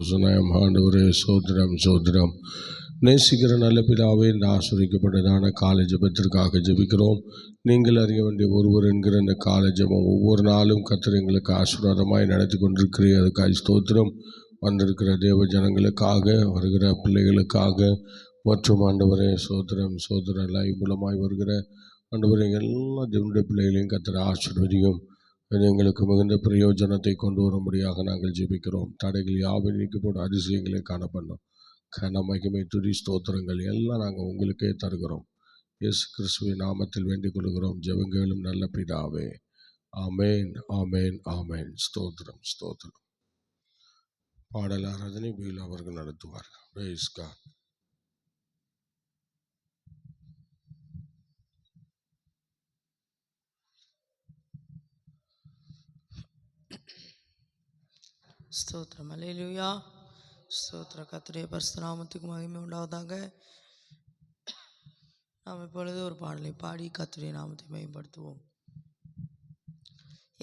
சுனாயம் ஆண்டவரே சோதரம் சோதரம் நேசிக்கிற நல்ல பிதாவே, இந்த ஆசிரியக்கப்பட்டதான காலை ஜெபத்திற்காக ஜெபிக்கிறோம். நீங்கள் அறிய வேண்டிய ஒருவர் என்கிற இந்த காலை ஜெபம் ஒவ்வொரு நாளும் கர்த்தர் எங்களுக்கு ஆசீர்வாதமாய் நடத்தி கொண்டிருக்கிறீர். அதுக்காக ஸ்தோத்திரம். வந்திருக்கிற தேவ ஜனங்களுக்காக, வருகிற பிள்ளைகளுக்காக மற்றும் ஆண்டவரே சோதரம் சோதர லைவ் மூலமாய் வருகிற ஆண்டவரே எல்லா தேவனுடைய பிள்ளைகளையும் கர்த்தர் ஆசீர்வதியும். அது எங்களுக்கு மிகுந்த பிரயோஜனத்தை கொண்டு வரும்படியாக நாங்கள் ஜெபிக்கிறோம். தடைகள் யாவை நீக்கப்போட அதிசயங்களை காணப்பண்ணோம். கன மகிமை துதி ஸ்தோத்திரங்கள் எல்லாம் நாங்கள் உங்களுக்கே தருகிறோம். இயேசு கிறிஸ்துவின் நாமத்தில் வேண்டிக் கொள்கிறோம். ஜெபங்களும் நல்ல பிதாவே. ஆமேன் ஆமேன் ஆமேன். ஸ்தோத்திரம் ஸ்தோத்திரம். பாடல் ஆராதனை பீல் அவர்கள் நடத்துவார்கள். Praise God. ஸ்தோத்திரம். அல்லேலூயா. ஸ்தோத்திர. கர்த்தருடைய பரிசுத்த நாமத்துக்கு மகிமை உண்டாவதாக. நாம் இப்பொழுது ஒரு பாடலை பாடி கர்த்தருடைய நாமத்தை மேம்படுத்துவோம்.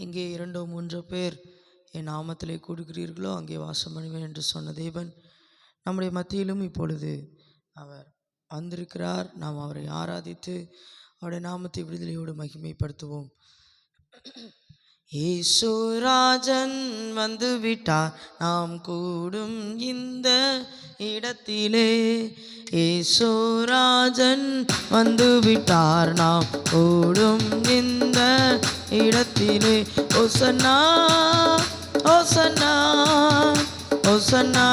எங்கே 2-3 பேர் என் நாமத்திலே கூடுகிறீர்களோ அங்கே வாசம் பண்ணுவேன் என்று சொன்ன தேவன் நம்முடைய மத்தியிலும் இப்பொழுது அவர் வந்திருக்கிறார். நாம் அவரை ஆராதித்து அவருடைய நாமத்தை விடுதலையோடு மகிமைப்படுத்துவோம். இயேசுராஜன் வந்து விட்டார் நாம் கூடும் இந்த இடத்திலே. இயேசுராஜன் வந்து விட்டார் நாம் கூடும் இந்த இடத்திலே. ஓசன்னா ஓசன்னா ஓசன்னா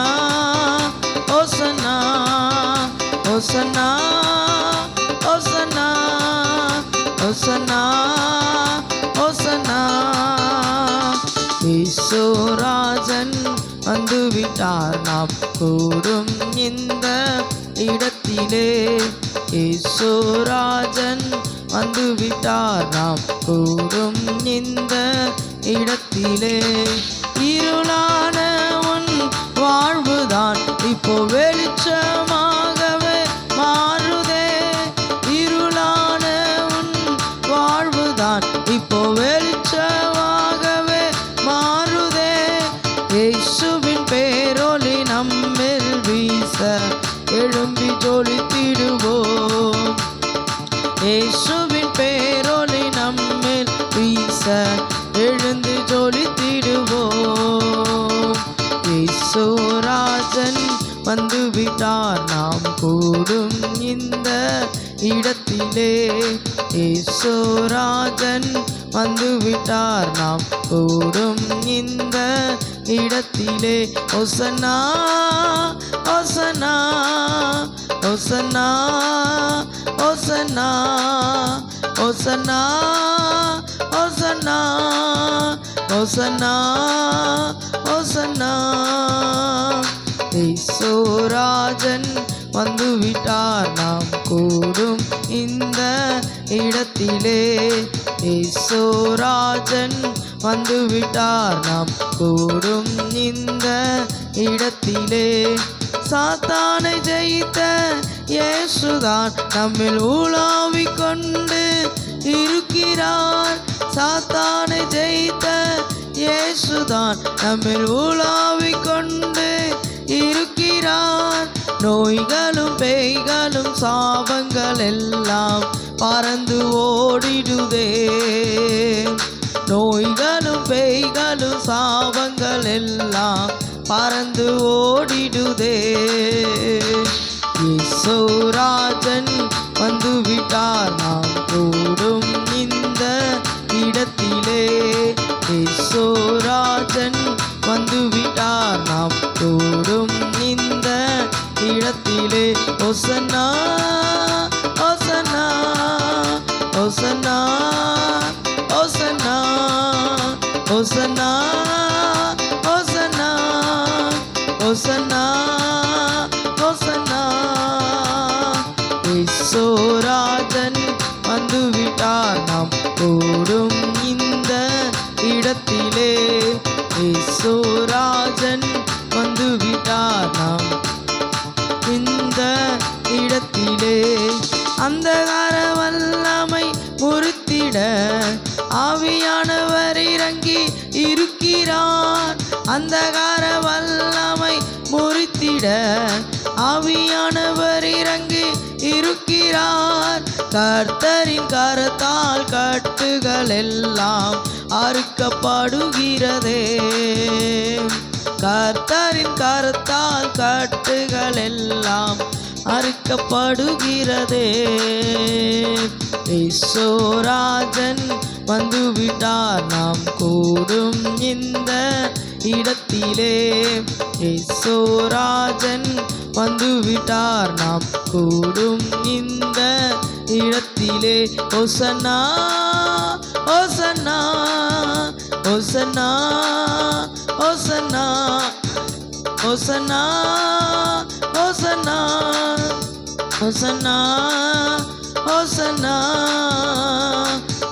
ஓசன்னா ஓசன்னா ஓசன்னா ஓசன்னா ஓசன்னா. இயேசுராஜன் வந்து விட்டார் நாம் கூடும் இந்த இடத்திலே. இயேசுராஜன் வந்து விட்டார் நாம் கூடும் இந்த இடத்திலே. இருளான உன் வாழ்வுதான் இப்போ வெளிச்சமாகவே மாறுதே. இருளான உன் வாழ்வுதான் இப்போ வெளிச்சமாகவே மாறுதே. இயேசுவின் பேரொளி நம்மில் வீச எழும்பி ஜொலித்திடுவோம். இயேசுவின் பேரொளி நம்மில் வீச எழுந்து ஜொலித்திடுவோம். இயேசுராஜன் வந்து விட்டார் நாம் கூடும் இந்த இடத்திலே. இயேசுராஜன் வந்து விட்டார் நாம் கூடும் இந்த இடத்திலே. ஓசன்னா ஓசன்னா ஓசன்னா ஓசன்னா ஓசன்னா ஓசன்னா ஓசன்னா ஓசன்னா. இயேசுராஜன் வந்து விட்டார் நாம் கூடும் இந்த இடத்திலே. இயேசுராஜன் வந்து விட்டார் நாம் கூடும் இந்த இடத்திலே. சாத்தானை ஜெயித்த இயேசுதான் நம்மில் உலாவிக் கொண்டு இருக்கிறார். சாத்தானை ஜெயித்த இயேசுதான் நம்மில் உலாவிக் கொண்டு இருக்கிறார். நோய்களும் பேய்களும் சாபங்கள் எல்லாம் பறந்து ஓடிடுதே. நோய்களும் பேய்களும் சாபங்கள் எல்லாம் பறந்து ஓடிடுதே. இயேசுராஜன் வந்து விட்டார் நாம் கூடும் இந்த இடத்திலே. இயேசுராஜன் வந்து விட்டார் நாம் கூடும் இந்த இடத்திலே. ஓசன்னா ஓசன்னா ஓசன்னா ஓசன்னா ஓசன்னா ஓசன்னா ஓசன்னா ஓசன்னா. இயேசுராஜன் வந்து விட்டார் நாம் கூடும் இந்த இடத்திலே. இயேசுராஜன் வந்து விட்டார் நாம் இந்த இடத்திலே. அந்தகார வல்லமை முறித்திட ஆவியானவர் இறங்கி இருக்கிறார். அந்தகார வல்லமை நிறைந்திட ஆவியானவர் இறங்கி இருக்கிறார். கர்த்தரின் கரத்தால் கட்டுகள் எல்லாம் அறுக்கப்படுகிறதே. கர்த்தரின் கரத்தால் கட்டுகள் எல்லாம் அறுக்கப்படுகிறதே. இயேசுராஜன் வந்துவிட்டார், நாம் கூடும் இந்த இடத்திலே. இயேசுராஜன் வந்துவிட்டார், நாம் கூடும் இந்த இடத்திலே. ஓசன்னா ஓசன்னா ஓசன்னா ஓசன்னா ஓசன்னா ஓசன்னா ஓசன்னா ஓசன்னா.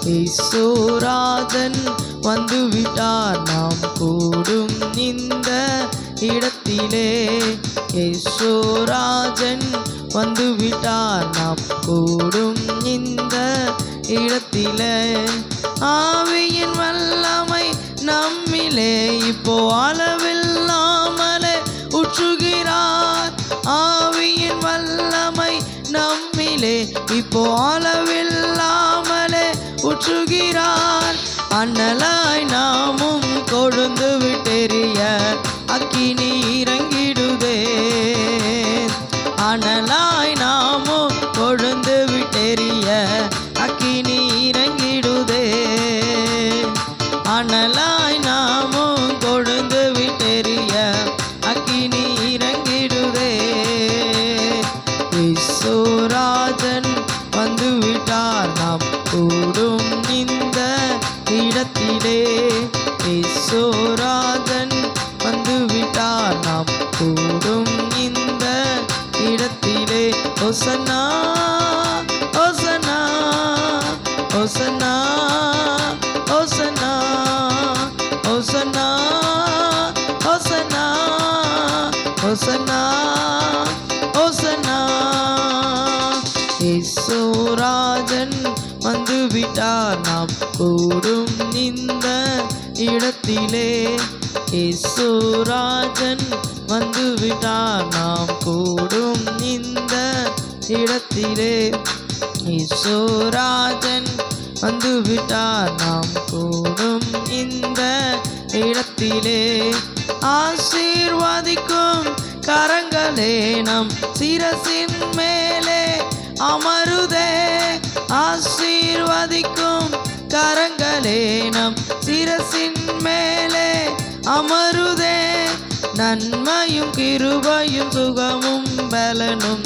இயேசுராஜன் வந்துவிட்டார், நாம் கூடும் இந்த இடத்திலே. இயேசுராஜன் வந்துவிட்டார், நாம் கூடும் இந்த இடத்திலே. ஆவியின் வல்லமை நம்மிலே இப்போ அளவில்லாமலே ஊற்றுகிறார். ஆவியின் வல்லமை நம்மிலே இப்போ அளவில்லாமலே ஊற்றுகிறார். அண்ணலாய் நாமும் கொழுந்து விட்டெறிய அக்கினி இறங்கிடுதே. அனலாய் நாமும் கொழுந்து விட்டெறிய அக்கினி இறங்கிடுதே. அனலாய் நாமும் கொழுந்து விட்டெறிய அக்கினி இறங்கிடுதே. இயேசுராஜன் வந்துவிட்டார், நாம் கூடும் இந்த இடத்திலே. இயேசுராஜன் வந்துவிட்டார், நாம் கூடும் இந்த இடத்திலே. ஓசன்னா ஓசன்னா ஓசன்னா ஓசன்னா ஓசன்னா ஓசன்னா ஓசன்னா ஓசன்னா. இயேசுராஜன் வந்துவிட்டார், நாம் கூடும் இந்த இடத்திலே. இயேசுராஜன் வந்துவிட்டார், நாம் கூடும் இந்த இடத்திலே. இயேசுராஜன் வந்துவிட்டார், நாம் கூடும் இந்த இடத்திலே. ஆசீர்வதிக்கும் கரங்களே நம் சிரசின் மேலே அமருதே. ஆசீர்வதிக்கும் கரங்களே நம் சிரசின் மேலே அமருதே. நன்மையும் கிருபையும் சுகமும் பலனும்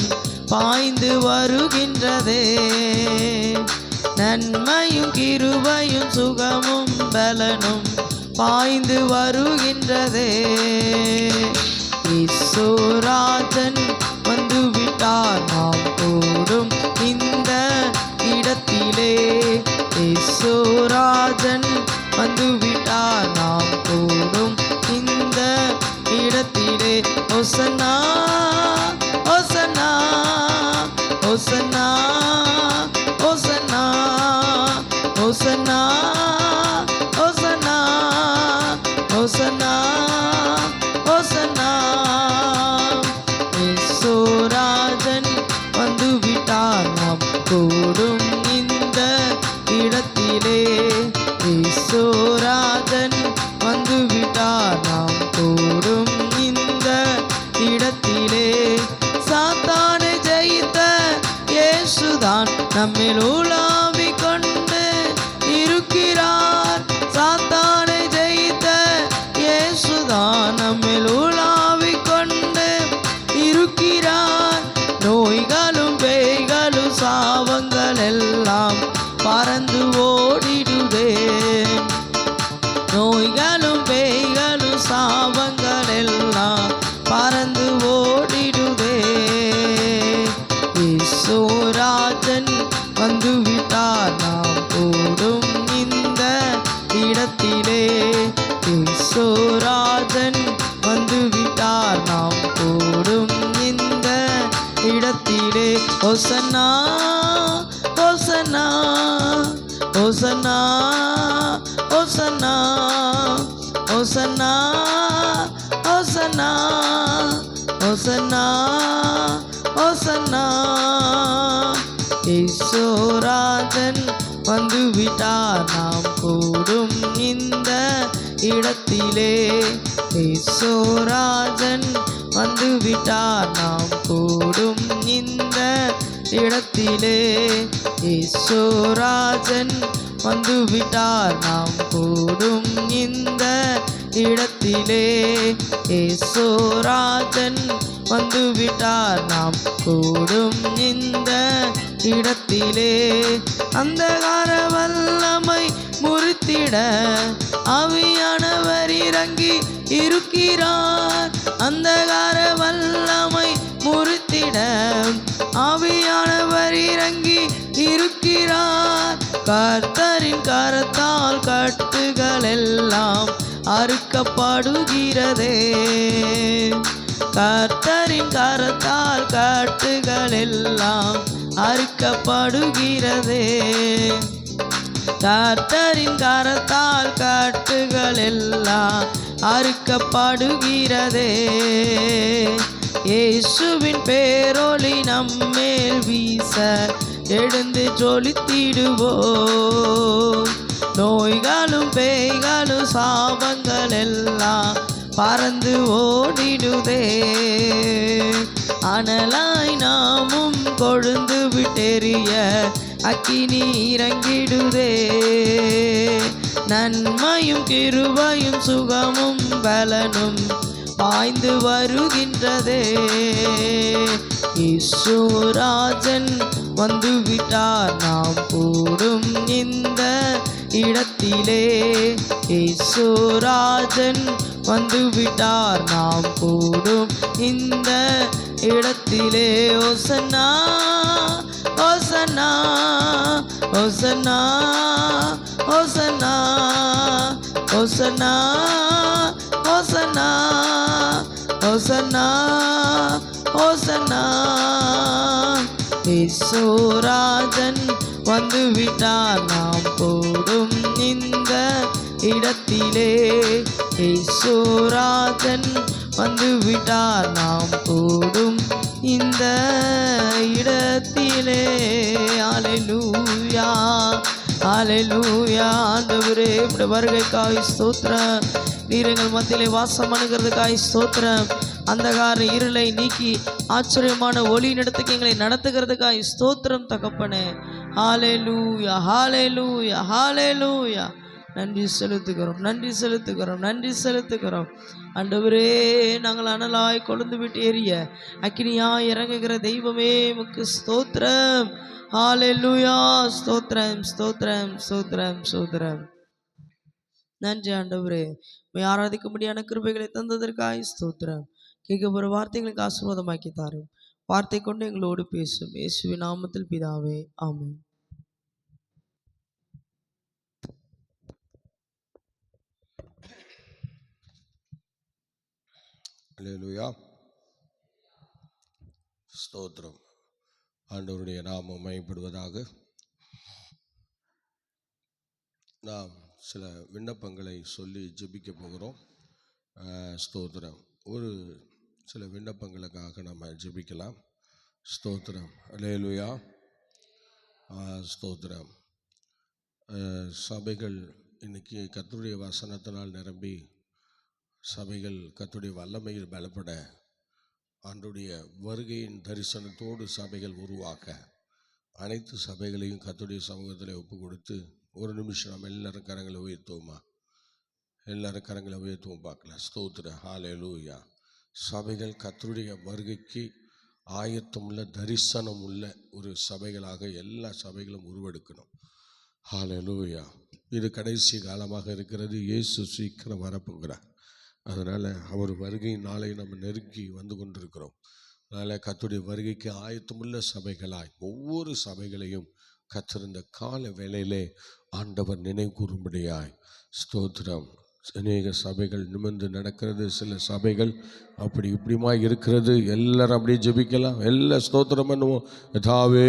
பாய்ந்து வருகின்றதே. நன்மையும் கிருபையும் சுகமும் பலனும் பாய்ந்து வருகின்றதே. இயேசுராஜன் வந்துவிட்டார், நாம் கூடும் இந்த இடத்திலே. இயேசுராஜன் வந்துவிட்டார், நாம் கூடும் இந்த இடத்திலே. ஓசன்னா ஓசன்னா ஓசன்னா ஓசன்னா ஓசன்னா ஓசன்னா ஓசன்னா ஓசன்னா. இயேசுராஜன் வந்துவிட்டார், நாம் கூடும் இந்த இடத்திலே. இயேசுராஜன் வந்துவிட்டார், நாம் கூடும் இந்த இடத்திலே. சாத்தானை ஜெயித்த இயேசுதான் நம்மில் உலாவிக் கொண்டு இருக்கிறார். சாத்தானை ஜெயித்த இயேசுதான் நம்மில் உலாவிக் கொண்டு இருக்கிறார். நோய்களும் பேய்களும் சாபங்கள் எல்லாம் பறந்து ஓடிடுதே. நோய்களும் பேய்களும் சாபங்கள் எல்லாம் பறந்து ஓடிடுதே. இயேசுராஜன் வந்துவிட்டார், நாம் கூடும் இந்த இடத்திலே. இயேசுராஜன் வந்துவிட்டார், நாம் கூடும் இந்த இடத்திலே. ஓசன்னா ஓசன்னா ஓசன்னா ஓசன்னா ஓசன்னா ஓசன்னா ஓசன்னா ஓசன்னா இயேசுராஜன் வந்துவிட்டார் நாம் கூடும் இந்த இடத்திலே. இயேசுராஜன் வந்துவிட்டார் நாம் கூடும் இந்த இடத்திலே. இயேசுராஜன் வந்துவிட்டார் நாம் கூடும் இந்த இடத்திலே. இயேசுராஜன் வந்துவிட்டார் நாம் கூடும் இந்த இடத்திலே. அந்தகார வல்லமை முறித்திட ஆவியானவர் இறங்கி இருக்கிறார். அந்தகார வல்லமை முறித்திட ஆவியானவர் இறங்கி இருக்கிறார். கர்த்தரின் கரத்தால் கட்டுகள் எல்லாம் அறுக்கப்படுகிறதே. கர்த்தரின் கரத்தால் கட்டுகள் எல்லாம் அறுக்கப்படுகிறதே. கர்த்தரின் கரத்தால் கட்டுகள் எல்லாம் அறுக்கப்படுகிறதே. இயேசுவின் பேரொளி நம்மேல் வீச எழுந்து ஜொலித்திடுவோம். நோய்களும் பேய்களும் சாபங்கள் எல்லாம் பறந்து ஓடிடுதே. அனலாய் நாமும் கொழுந்து விட்டெறிய அக்கினி இறங்கிடுதே. நன்மையும் கிருபையும் சுகமும் பலனும் பாய்ந்து வருகின்றதே. இயேசுராஜன் வந்துவிட்டார் நாம் கூடும் இந்த இடத்திலே. இயேசுராஜன் வந்துவிட்டார் நாம் கூடும் இந்த இடத்திலே. ஓசன்னா ஓசன்னா ஓசன்னா ஓசன்னா ஓசன்னா ஓசன்னா ஓசன்னா ஓசன்னா. இயேசுராஜன் வந்துவிட்டார் நாம் கூடும் இந்த இடத்திலே. இயேசுராஜன் வந்துவிட்டார் நாம் கூடும் இந்த இடத்திலே. அல்லேலூயா அல்லேலூயா. ஆண்டவரே உம்முடைய வருகைக்காய் ஸ்தோத்திரம். நீர் எங்கள் மத்தியிலே வாசம் பண்ணுகிறதுக்காய் ஸ்தோத்திரம். அந்தகார இருளை நீக்கி ஆச்சரியமான ஒளி நடத்துக்கு எங்களை நடத்துகிறதுக்காய் ஸ்தோத்திரம் தகப்பனே. ஹல்லேலூயா ஹல்லேலூயா ஹல்லேலூயா. நன்றி செலுத்துகிறோம் நன்றி செலுத்துகிறோம் நன்றி செலுத்துகிறோம். ஆண்டவரே நாங்கள் அனலாய் கொழுந்து விட்டு எரிய அக்கினியாய் இறங்குகிற தெய்வமே உமக்கு ஸ்தோத்திரம். ஹல்லேலூயா. ஸ்தோத்திரம் ஸ்தோத்திரம் ஸ்தோத்திரம் ஸ்தோத்திரம். நன்றி ஆண்டவரே. ஆராதிக்கும்படியான கிருபைகளை தந்ததற்காய் ஸ்தோத்திரம். கேட்க போகிற வார்த்தைகளுக்கு ஆசீர்வாதமாக்கி தாரும். வார்த்தை கொண்டு எங்களோடு பேசும். இயேசுவின் நாமத்தில் பிதாவே, ஆமென். அல்லேலூயா. ஸ்தோத்திரம். ஆண்டவருடைய நாமம் மகிமைப்படுவதாக. நாம் சில விண்ணப்பங்களை சொல்லி ஜெபிக்க போகிறோம். ஸ்தோத்திரம். ஒரு சில விண்ணப்பங்களுக்காக நம்ம ஜெபிக்கலாம். ஸ்தோத்திரம். அல்லேலூயா. ஸ்தோத்திரம். சபைகள் இன்னைக்கு கர்த்தருடைய வசனத்தினால் நிரம்பி சபைகள் கர்த்தருடைய வல்லமையில் பலப்பட ஆண்டவருடைய வருகையின் தரிசனத்தோடு சபைகள் உருவாக்க அனைத்து சபைகளையும் கர்த்தருடைய சமூகத்தில் ஒப்பு கொடுத்து ஒரு நிமிஷம் நம்ம எல்லாரும் கரங்களை உயர்த்துவோமா? எல்லாரும் கரங்களை உயர்த்துவோம் பார்க்கலாம். ஸ்தோத்திரம். ஹல்லேலூயா. சபைகள் கர்த்தருடைய வருகைக்கு ஆயத்தமுள்ள தரிசனம் உள்ள ஒரு சபைகளாக எல்லா சபைகளும் உருவெடுக்கணும். ஹல்லேலூயா. இது கடைசி காலமாக இருக்கிறது. இயேசு சீக்கிரம் வரப்போகிறார். அதனால் அவர் வருகை நாளை நம்ம நெருங்கி வந்து கொண்டிருக்கிறோம். அதனால் கர்த்தருடைய வருகைக்கு ஆயத்தமுள்ள சபைகளாய் ஒவ்வொரு சபைகளையும் கர்த்தர் இந்த கால வேளையிலே ஆண்டவர் நினைவு கூறும்படியாய் ஸ்தோத்திரம். அநேக சபைகள் நிமிர்ந்து நடக்கிறது. சில சபைகள் அப்படி இப்படிமா இருக்கிறது. எல்லாரும் அப்படியே ஜெபிக்கலாம், எல்லா ஸ்தோத்திரம் பண்ணுவோம். யதாவே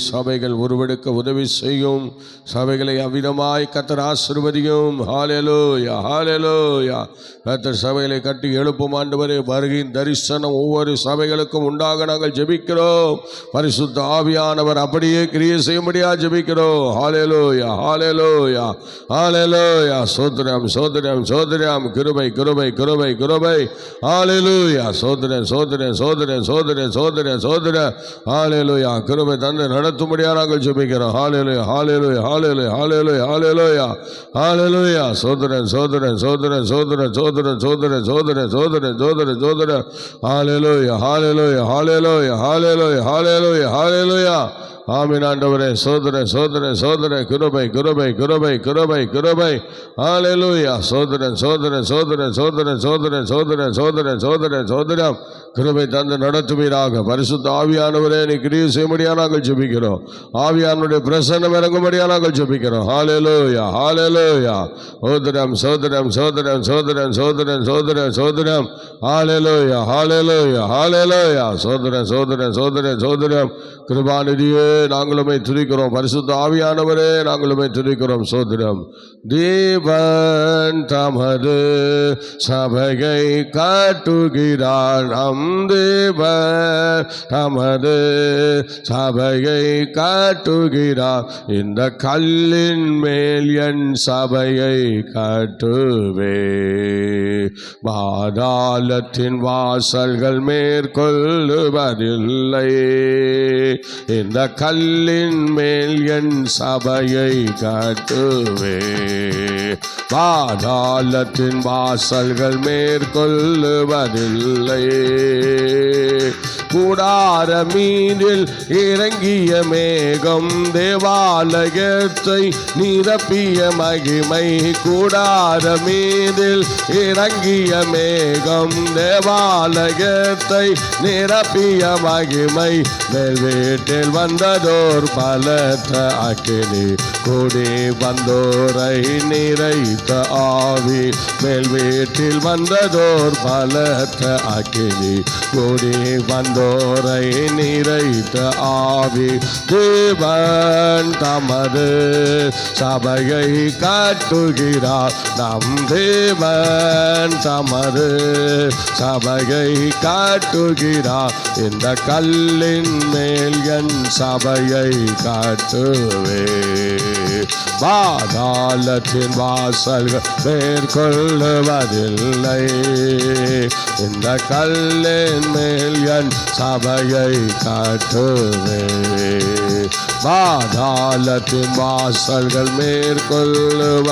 சபைகள் உருவெடுக்க உதவி செய்யும், சபைகளை அவ்விதமாய் கர்த்தர் ஆசீர்வதியும். ஹல்லேலூயா, ஹல்லேலூயா. கர்த்தர் சபைகளை கட்டி எழுப்பும் ஆண்டவரே. வருகையின் தரிசனம் ஒவ்வொரு சபைகளுக்கும் உண்டாக நாங்கள் ஜெபிக்கிறோம். பரிசுத்த ஆவியானவர் அப்படியே கிரியை செய்யும்படியா ஜெபிக்கிறோம். ஹல்லேலூயா, ஹல்லேலூயா, ஹல்லேலூயா. சோதரம் சோதரம் சோதரம். கிருபை கிருபை கிருபை கிருபை. ஹல்லேலூயா. சோதரன் சோதரன் சோதரன் சோதரன் சோதரன் சோதரன். ஹல்லேலூயா. கிருபை தந்து நடத்தும்படியா நாங்கள் ஜெபிக்கிறோம். ஹல்லேலூயா, ஹல்லேலூயா, ஹல்லேலூயா, ஹல்லேலூயா, ஹல்லேலூயா, ஹல்லேலூயா. சோதரன் சோதரன் சோதரன் சோதரன் சோதரன் சோதரன் சோதரன் சோதரன் சோதரன் சோதரன். ஹல்லேலூயா, ஹல்லேலூயா, ஹல்லேலூயா, ஹல்லேலூயா, ஹல்லேலூயா, ஹல்லேலூயா. ஆமென் ஆண்டவரே. சோதர சோதர சோதர. கிருபை கிருபை கிருபை கிருபை கிருபை. ஹல்லேலூயா. சோதரன் சோதரன் சோதரன் சோதரன் சோதரன் சோதரன் சோதரன் சோதரன் சோதரம். கிருபை தந்து நடத்துவீராக. பரிசுத்த ஆவியானவரே, நீ கிரியை செய்யும்படியா நாங்கள் ஜெபிக்கிறோம். ஆவியானுடைய பிரசன்னம் இறங்கும்படியா நாங்கள் ஜெபிக்கிறோம். ஹல்லேலூயா, ஹல்லேலூயா. சோதரம் சோதரம் சோதரம் சோதரன் சோதரன் சோதரன் சோதரம். ஹல்லேலூயா, ஹல்லேலூயா, ஹல்லேலூயா. சோதரன் சோதரன் சோதரன் சோதரம். கிருபாநிதியே, நாங்களுமே துதிக்கிறோம். பரிசுத்த ஆவியானவரே, நாங்களுமே துதிக்கிறோம். சோதரம். தேவன் தமது சபையை காட்டுகிறார். நம் தேவன் தமது சபையை காட்டுகிறார். இந்த கல்லின் மேல் என் சபையை காட்டுவே. பாதாளத்தின் வாசல்கள் மேற்கொள்ளுவதில்லை. இந்த கல்லின் மேல் என் சபையை காட்டுவே. பாதாளத்தின் வாசல்கள் மேற்கொள்ளுவதில்லை. கூடார மீனில் இறங்கிய மேகம் தேவாலயத்தை நிரப்பிய மகிமை. கூடார மீனில் இறங்கிய மேகம் தேவாலயத்தை நிரப்பிய மகிமை. மேல் வீட்டில் வந்ததோர் பலத்த அக்கினி. கூடி வந்தோரை நிறைத்த ஆவி. மேல் வீட்டில் வந்ததோர் பலத்த அக்கினி. கூடி வந்தோரை நிறைத்த ஆவி. தேவன் தமது சபையை காட்டுகிறார். நம் தேவன் தமது சபையை காட்டுகிறார். இந்த கல்லின் மேல் என் சபையை காட்டுவே. பாதாளத்தின் வாசல்கள் மேற்கொள்ளுவதில்லை. இந்த கல்லின் மேல் என் சபையை காட்டுவே. பாதாளத்தின் வாசல்கள் மேற்கொள்ளுவதில்லை.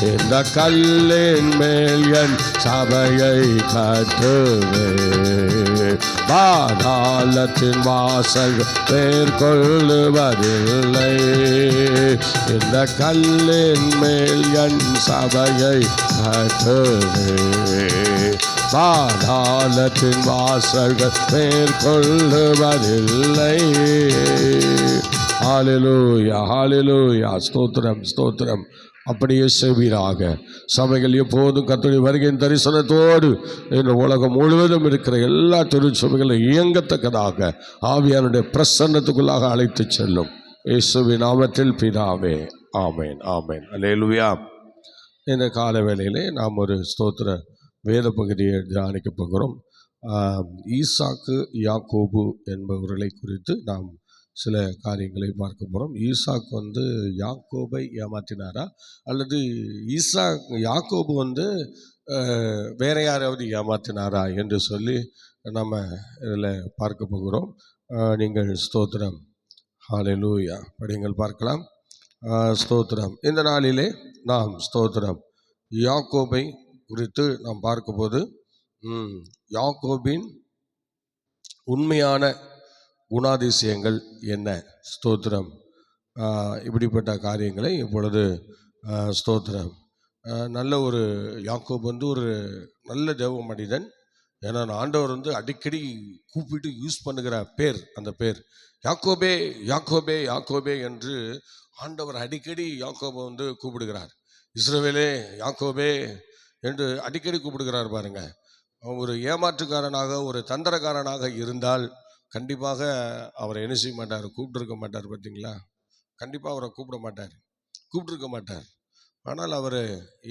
இந்த கல்லின் மேல் என் சபையை காட்டுவே. பாதாளத்தின் வாசல்கள் மேற்கொள்ளுவதில்லை. இந்த கல்லின் மேல் என் சபையை காட்டுவே. பாதாளத்தின் வாசல்கள் மேற்கொள்ளுவதில்லை. ஹல்லேலூயா, ஹல்லேலூயா. ஸ்தோத்திரம் ஸ்தோத்திரம். அப்படியே செய்வீராக. சபைகள் எப்போதும் கர்த்தருடைய வருகையின் தரிசனத்தோடு இந்த உலகம் முழுவதும் இருக்கிற எல்லா திருச்சபைகளை இயங்கத்தக்கதாக ஆவியானுடைய பிரசன்னத்துக்குள்ளாக அழைத்து செல்லும். இயேசுவின் நாமத்தில் பிதாவே. ஆமேன், ஆமேன். அல்லேலூயா. இந்த கால வேளையிலே நாம் ஒரு ஸ்தோத்திர வேத பகுதியை தியானிக்க போகிறோம். ஈசாக்கு யாக்கோபு என்பவர்களை குறித்து நாம் சில காரியங்களை பார்க்க போகிறோம். ஈசாக்கு யாக்கோபை ஏமாற்றினாரா, அல்லது யாக்கோபு வேற யாராவது ஏமாற்றினாரா என்று சொல்லி நம்ம இதில் பார்க்க போகிறோம். நீங்கள் ஸ்தோத்திரம். ஹல்லேலூயா. படிங்கள் பார்க்கலாம். ஸ்தோத்திரம். இந்த நாளிலே நாம் ஸ்தோத்திரம் யாக்கோபை குறித்து நாம் பார்க்கும்போது யாக்கோபின் உண்மையான குணாதிசயங்கள் என்ன, ஸ்தோத்திரம், இப்படிப்பட்ட காரியங்களை இப்பொழுது ஸ்தோத்திரம். நல்ல ஒரு யாக்கோபு ஒரு நல்ல தேவ மனிதன். ஏன்னா ஆண்டவர் அடிக்கடி கூப்பிட்டு யூஸ் பண்ணுகிற பேர், அந்த பேர் யாக்கோபே யாக்கோபே யாக்கோபே என்று ஆண்டவர் அடிக்கடி யாக்கோபை கூப்பிடுகிறார். இஸ்ரவேலே யாக்கோபே என்று அடிக்கடி கூப்பிடுகிறார் பாருங்க. ஒரு ஏமாற்றுக்காரனாக ஒரு தந்திரக்காரனாக இருந்தால் கண்டிப்பாக அவரை என்ன செய்ய மாட்டார், கூப்பிட்டுருக்க மாட்டார். பார்த்தீங்களா, கண்டிப்பாக அவரை கூப்பிட்டுருக்க மாட்டார். ஆனால் அவர்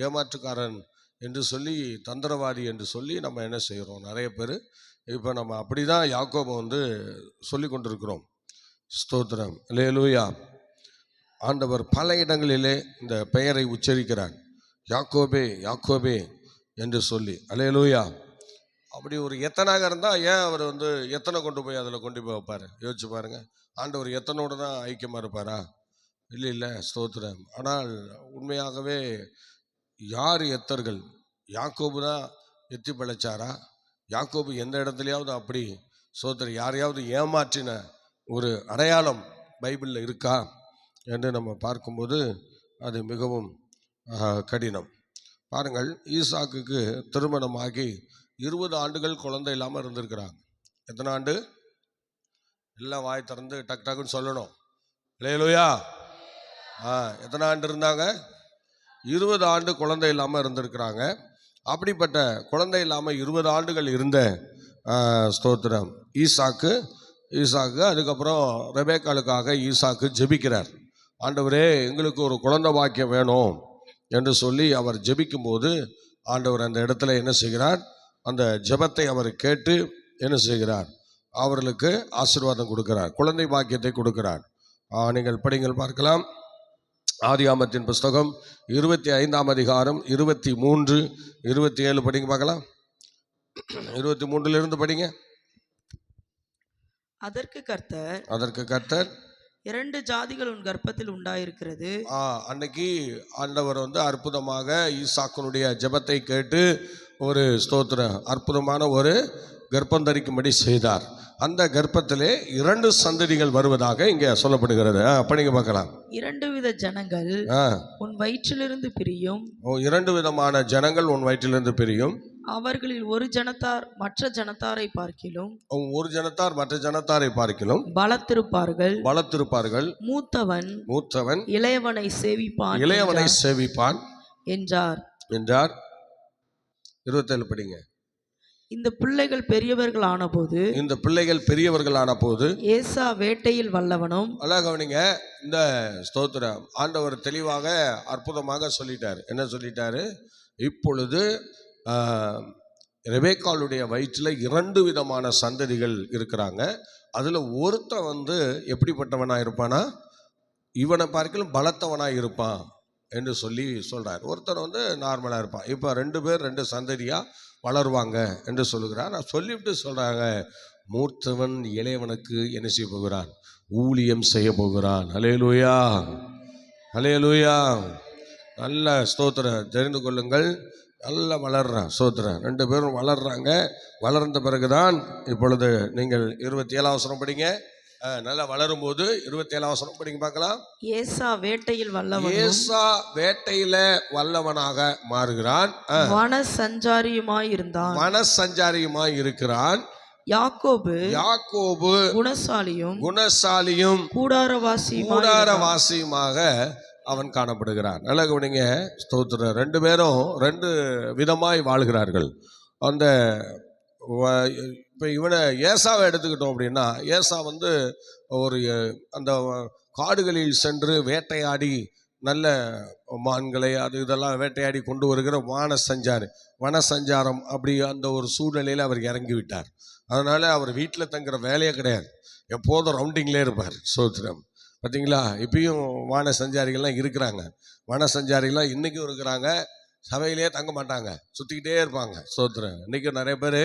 ஏமாற்றுக்காரன் என்று சொல்லி, தந்திரவாதி என்று சொல்லி நம்ம என்ன செய்கிறோம், நிறைய பேர் இப்போ நம்ம அப்படி தான் யாக்கோபை சொல்லி கொண்டிருக்கிறோம். ஸ்தோத்திரம், அல்லேலூயா. ஆண்டவர் பல இடங்களிலே இந்த பெயரை உச்சரிக்கிறார், யாக்கோபே யாக்கோபே என்று சொல்லி. அல்லேலூயா. அப்படி ஒரு எத்தனாக இருந்தால் ஏன் அவர் எத்தனை கொண்டு போய் அதில் கொண்டு போய் வைப்பார்? யோசிச்சு பாருங்க. ஆண்டவர் எத்தனோடு தான் ஐக்கியமாக இருப்பாரா? இல்லை. ஸ்தோத்திரம். ஆனால் உண்மையாகவே யார் எத்தர்கள்? யாக்கோபு தான் எத்தி பிழைச்சாரா? யாக்கோபு எந்த இடத்துலையாவது அப்படி ஸ்தோத்திரம் யாரையாவது ஏமாற்றின ஒரு அடையாளம் பைபிளில் இருக்கா என்று நம்ம பார்க்கும்போது அது மிகவும் கடினம். பாருங்கள், ஈசாக்குக்கு திருமணமாகி 20 ஆண்டுகள் குழந்தை இல்லாமல் இருந்திருக்கிறாங்க. எத்தனை ஆண்டு? எல்லாம் வாய் திறந்து டக் டக்குன்னு சொல்லணும். அல்லேலூயா. எத்தனை ஆண்டு இருந்தாங்க? 20 ஆண்டு குழந்தை இல்லாமல் இருந்திருக்கிறாங்க. அப்படிப்பட்ட குழந்தை இல்லாமல் 20 ஆண்டுகள் இருந்த ஸ்தோத்திரம் ஈசாக்கு அதுக்கப்புறம் ரெபேக்காளுக்காக ஈசாக்கு ஜெபிக்கிறார். ஆண்டவரே, எங்களுக்கு ஒரு குழந்தை பாக்கியம் வேணும் என்று சொல்லி அவர் ஜெபிக்கும்போது ஆண்டவர் அந்த இடத்துல என்ன செய்கிறார், அந்த ஜெபத்தை அவர் கேட்டு என்ன செய்கிறார், அவர்களுக்கு ஆசீர்வாதம் கொடுக்கிறார், குழந்தை பாக்கியத்தை கொடுக்கிறார். நீங்கள் படிங்கள், பார்க்கலாம். ஆதியாகமத்தின் புஸ்தகம் 25ஆம் அதிகாரம் 23, 27 படிங்க பார்க்கலாம். 23 படிங்க. அதற்கு கர்த்தர் 2 ஜாதிகள் உன் கர்ப்பத்தில் உண்டாயிருக்கிறது. அன்னைக்கு ஆண்டவர் அற்புதமாக ஈசாக்கினுடைய ஜெபத்தை கேட்டு ஒரு ஸ்தோத்திரம் அற்புதமான ஒரு கர்ப்பம் தரிக்கும்படி செய்தார். அந்த கர்ப்பத்திலே 2 சந்ததிகள் வருவதாக இங்கே சொல்லப்படுகிறது. படிங்க பார்க்கலாம். 2 வித ஜனங்கள் உன் வயிற்றிலிருந்து பிரியும். 2 விதமான ஜனங்கள் உன் வயிற்றிலிருந்து பிரியும். அவர்களில் ஒரு ஜனத்தார் மற்ற ஜனத்தாரை பார்க்கிலும் பலத்திருப்பார்கள். மூத்தவன் இளையவனை சேவிப்பான் என்றார். 27 படிங்க. இந்த பிள்ளைகள் பெரியவர்கள் ஆனபோது ஏசா வேட்டையில் வல்லவனும். கவனிங்க, இந்த ஸ்தோத்திரம் ஆண்டவர் தெளிவாக அற்புதமாக சொல்லிட்டார். என்ன சொல்லிட்டாரு? இப்பொழுது ரெபேக்காளுடைய வயிற்றில் 2 விதமான சந்ததிகள் இருக்கிறாங்க. அதில் ஒருத்தன் எப்படிப்பட்டவனாக இருப்பானா, இவனை பார்க்கலும் பலத்தவனாக இருப்பான் என்று சொல்கிறார். ஒருத்தர் நார்மலாக இருப்பான். இப்போ 2 பேர் 2 சந்ததியாக வளருவாங்க என்று சொல்லுகிறார். நான் சொல்லிவிட்டு சொல்கிறாங்க, மூத்தவன் இளையவனுக்கு என்ன செய்ய போகிறான்? ஊழியம் செய்ய போகிறான். அல்லேலூயா, அல்லேலூயா. நல்ல ஸ்தோத்திரம், தெரிந்து கொள்ளுங்கள். நல்லா வளர்றான் ஸ்தோத்திரம். 2 பேரும் வளர்றாங்க. வளர்ந்த பிறகுதான் இப்பொழுது நீங்கள் 27ஆம் வசனம் படிங்க. நல்லா வளரும் போது 27ஆம் வசனம் படிங்க பார்க்கலாம். ஏசா வேட்டையில வல்லவனாக மாறுகிறான். வனசஞ்சாரியுமாய் இருக்கிறான். யாக்கோபு குணசாலியும் கூடாரவாசியுமாக அவன் காணப்படுகிறான். நல்ல கவனிங்க ஸ்தோத்திரம். 2 பேரும் 2 விதமாய் வாழ்கிறார்கள். அந்த இப்போ இவனை ஏசாவை எடுத்துக்கிட்டோம் அப்படின்னா, ஏசா ஒரு அந்த காடுகளில் சென்று வேட்டையாடி நல்ல மான்களை இதெல்லாம் வேட்டையாடி கொண்டு வருகிற வனசஞ்சாரம் அப்படி அந்த ஒரு சூழ்நிலையில் அவர் இறங்கி விட்டார். அதனால் அவர் வீட்டில் தங்குற வேலையே கிடையாது, எப்போதும் ரவுண்டிங்லேயே இருப்பார். ஸ்தோத்திரம். பார்த்தீங்களா, இப்பயும் வனசஞ்சாரிகள்லாம் இருக்கிறாங்க. வனசஞ்சாரிகள்லாம் இன்றைக்கும் இருக்கிறாங்க. சபையிலே தங்க மாட்டாங்க, சுற்றிக்கிட்டே இருப்பாங்க. ஸ்தோத்திரம். இன்றைக்கும் நிறைய பேர்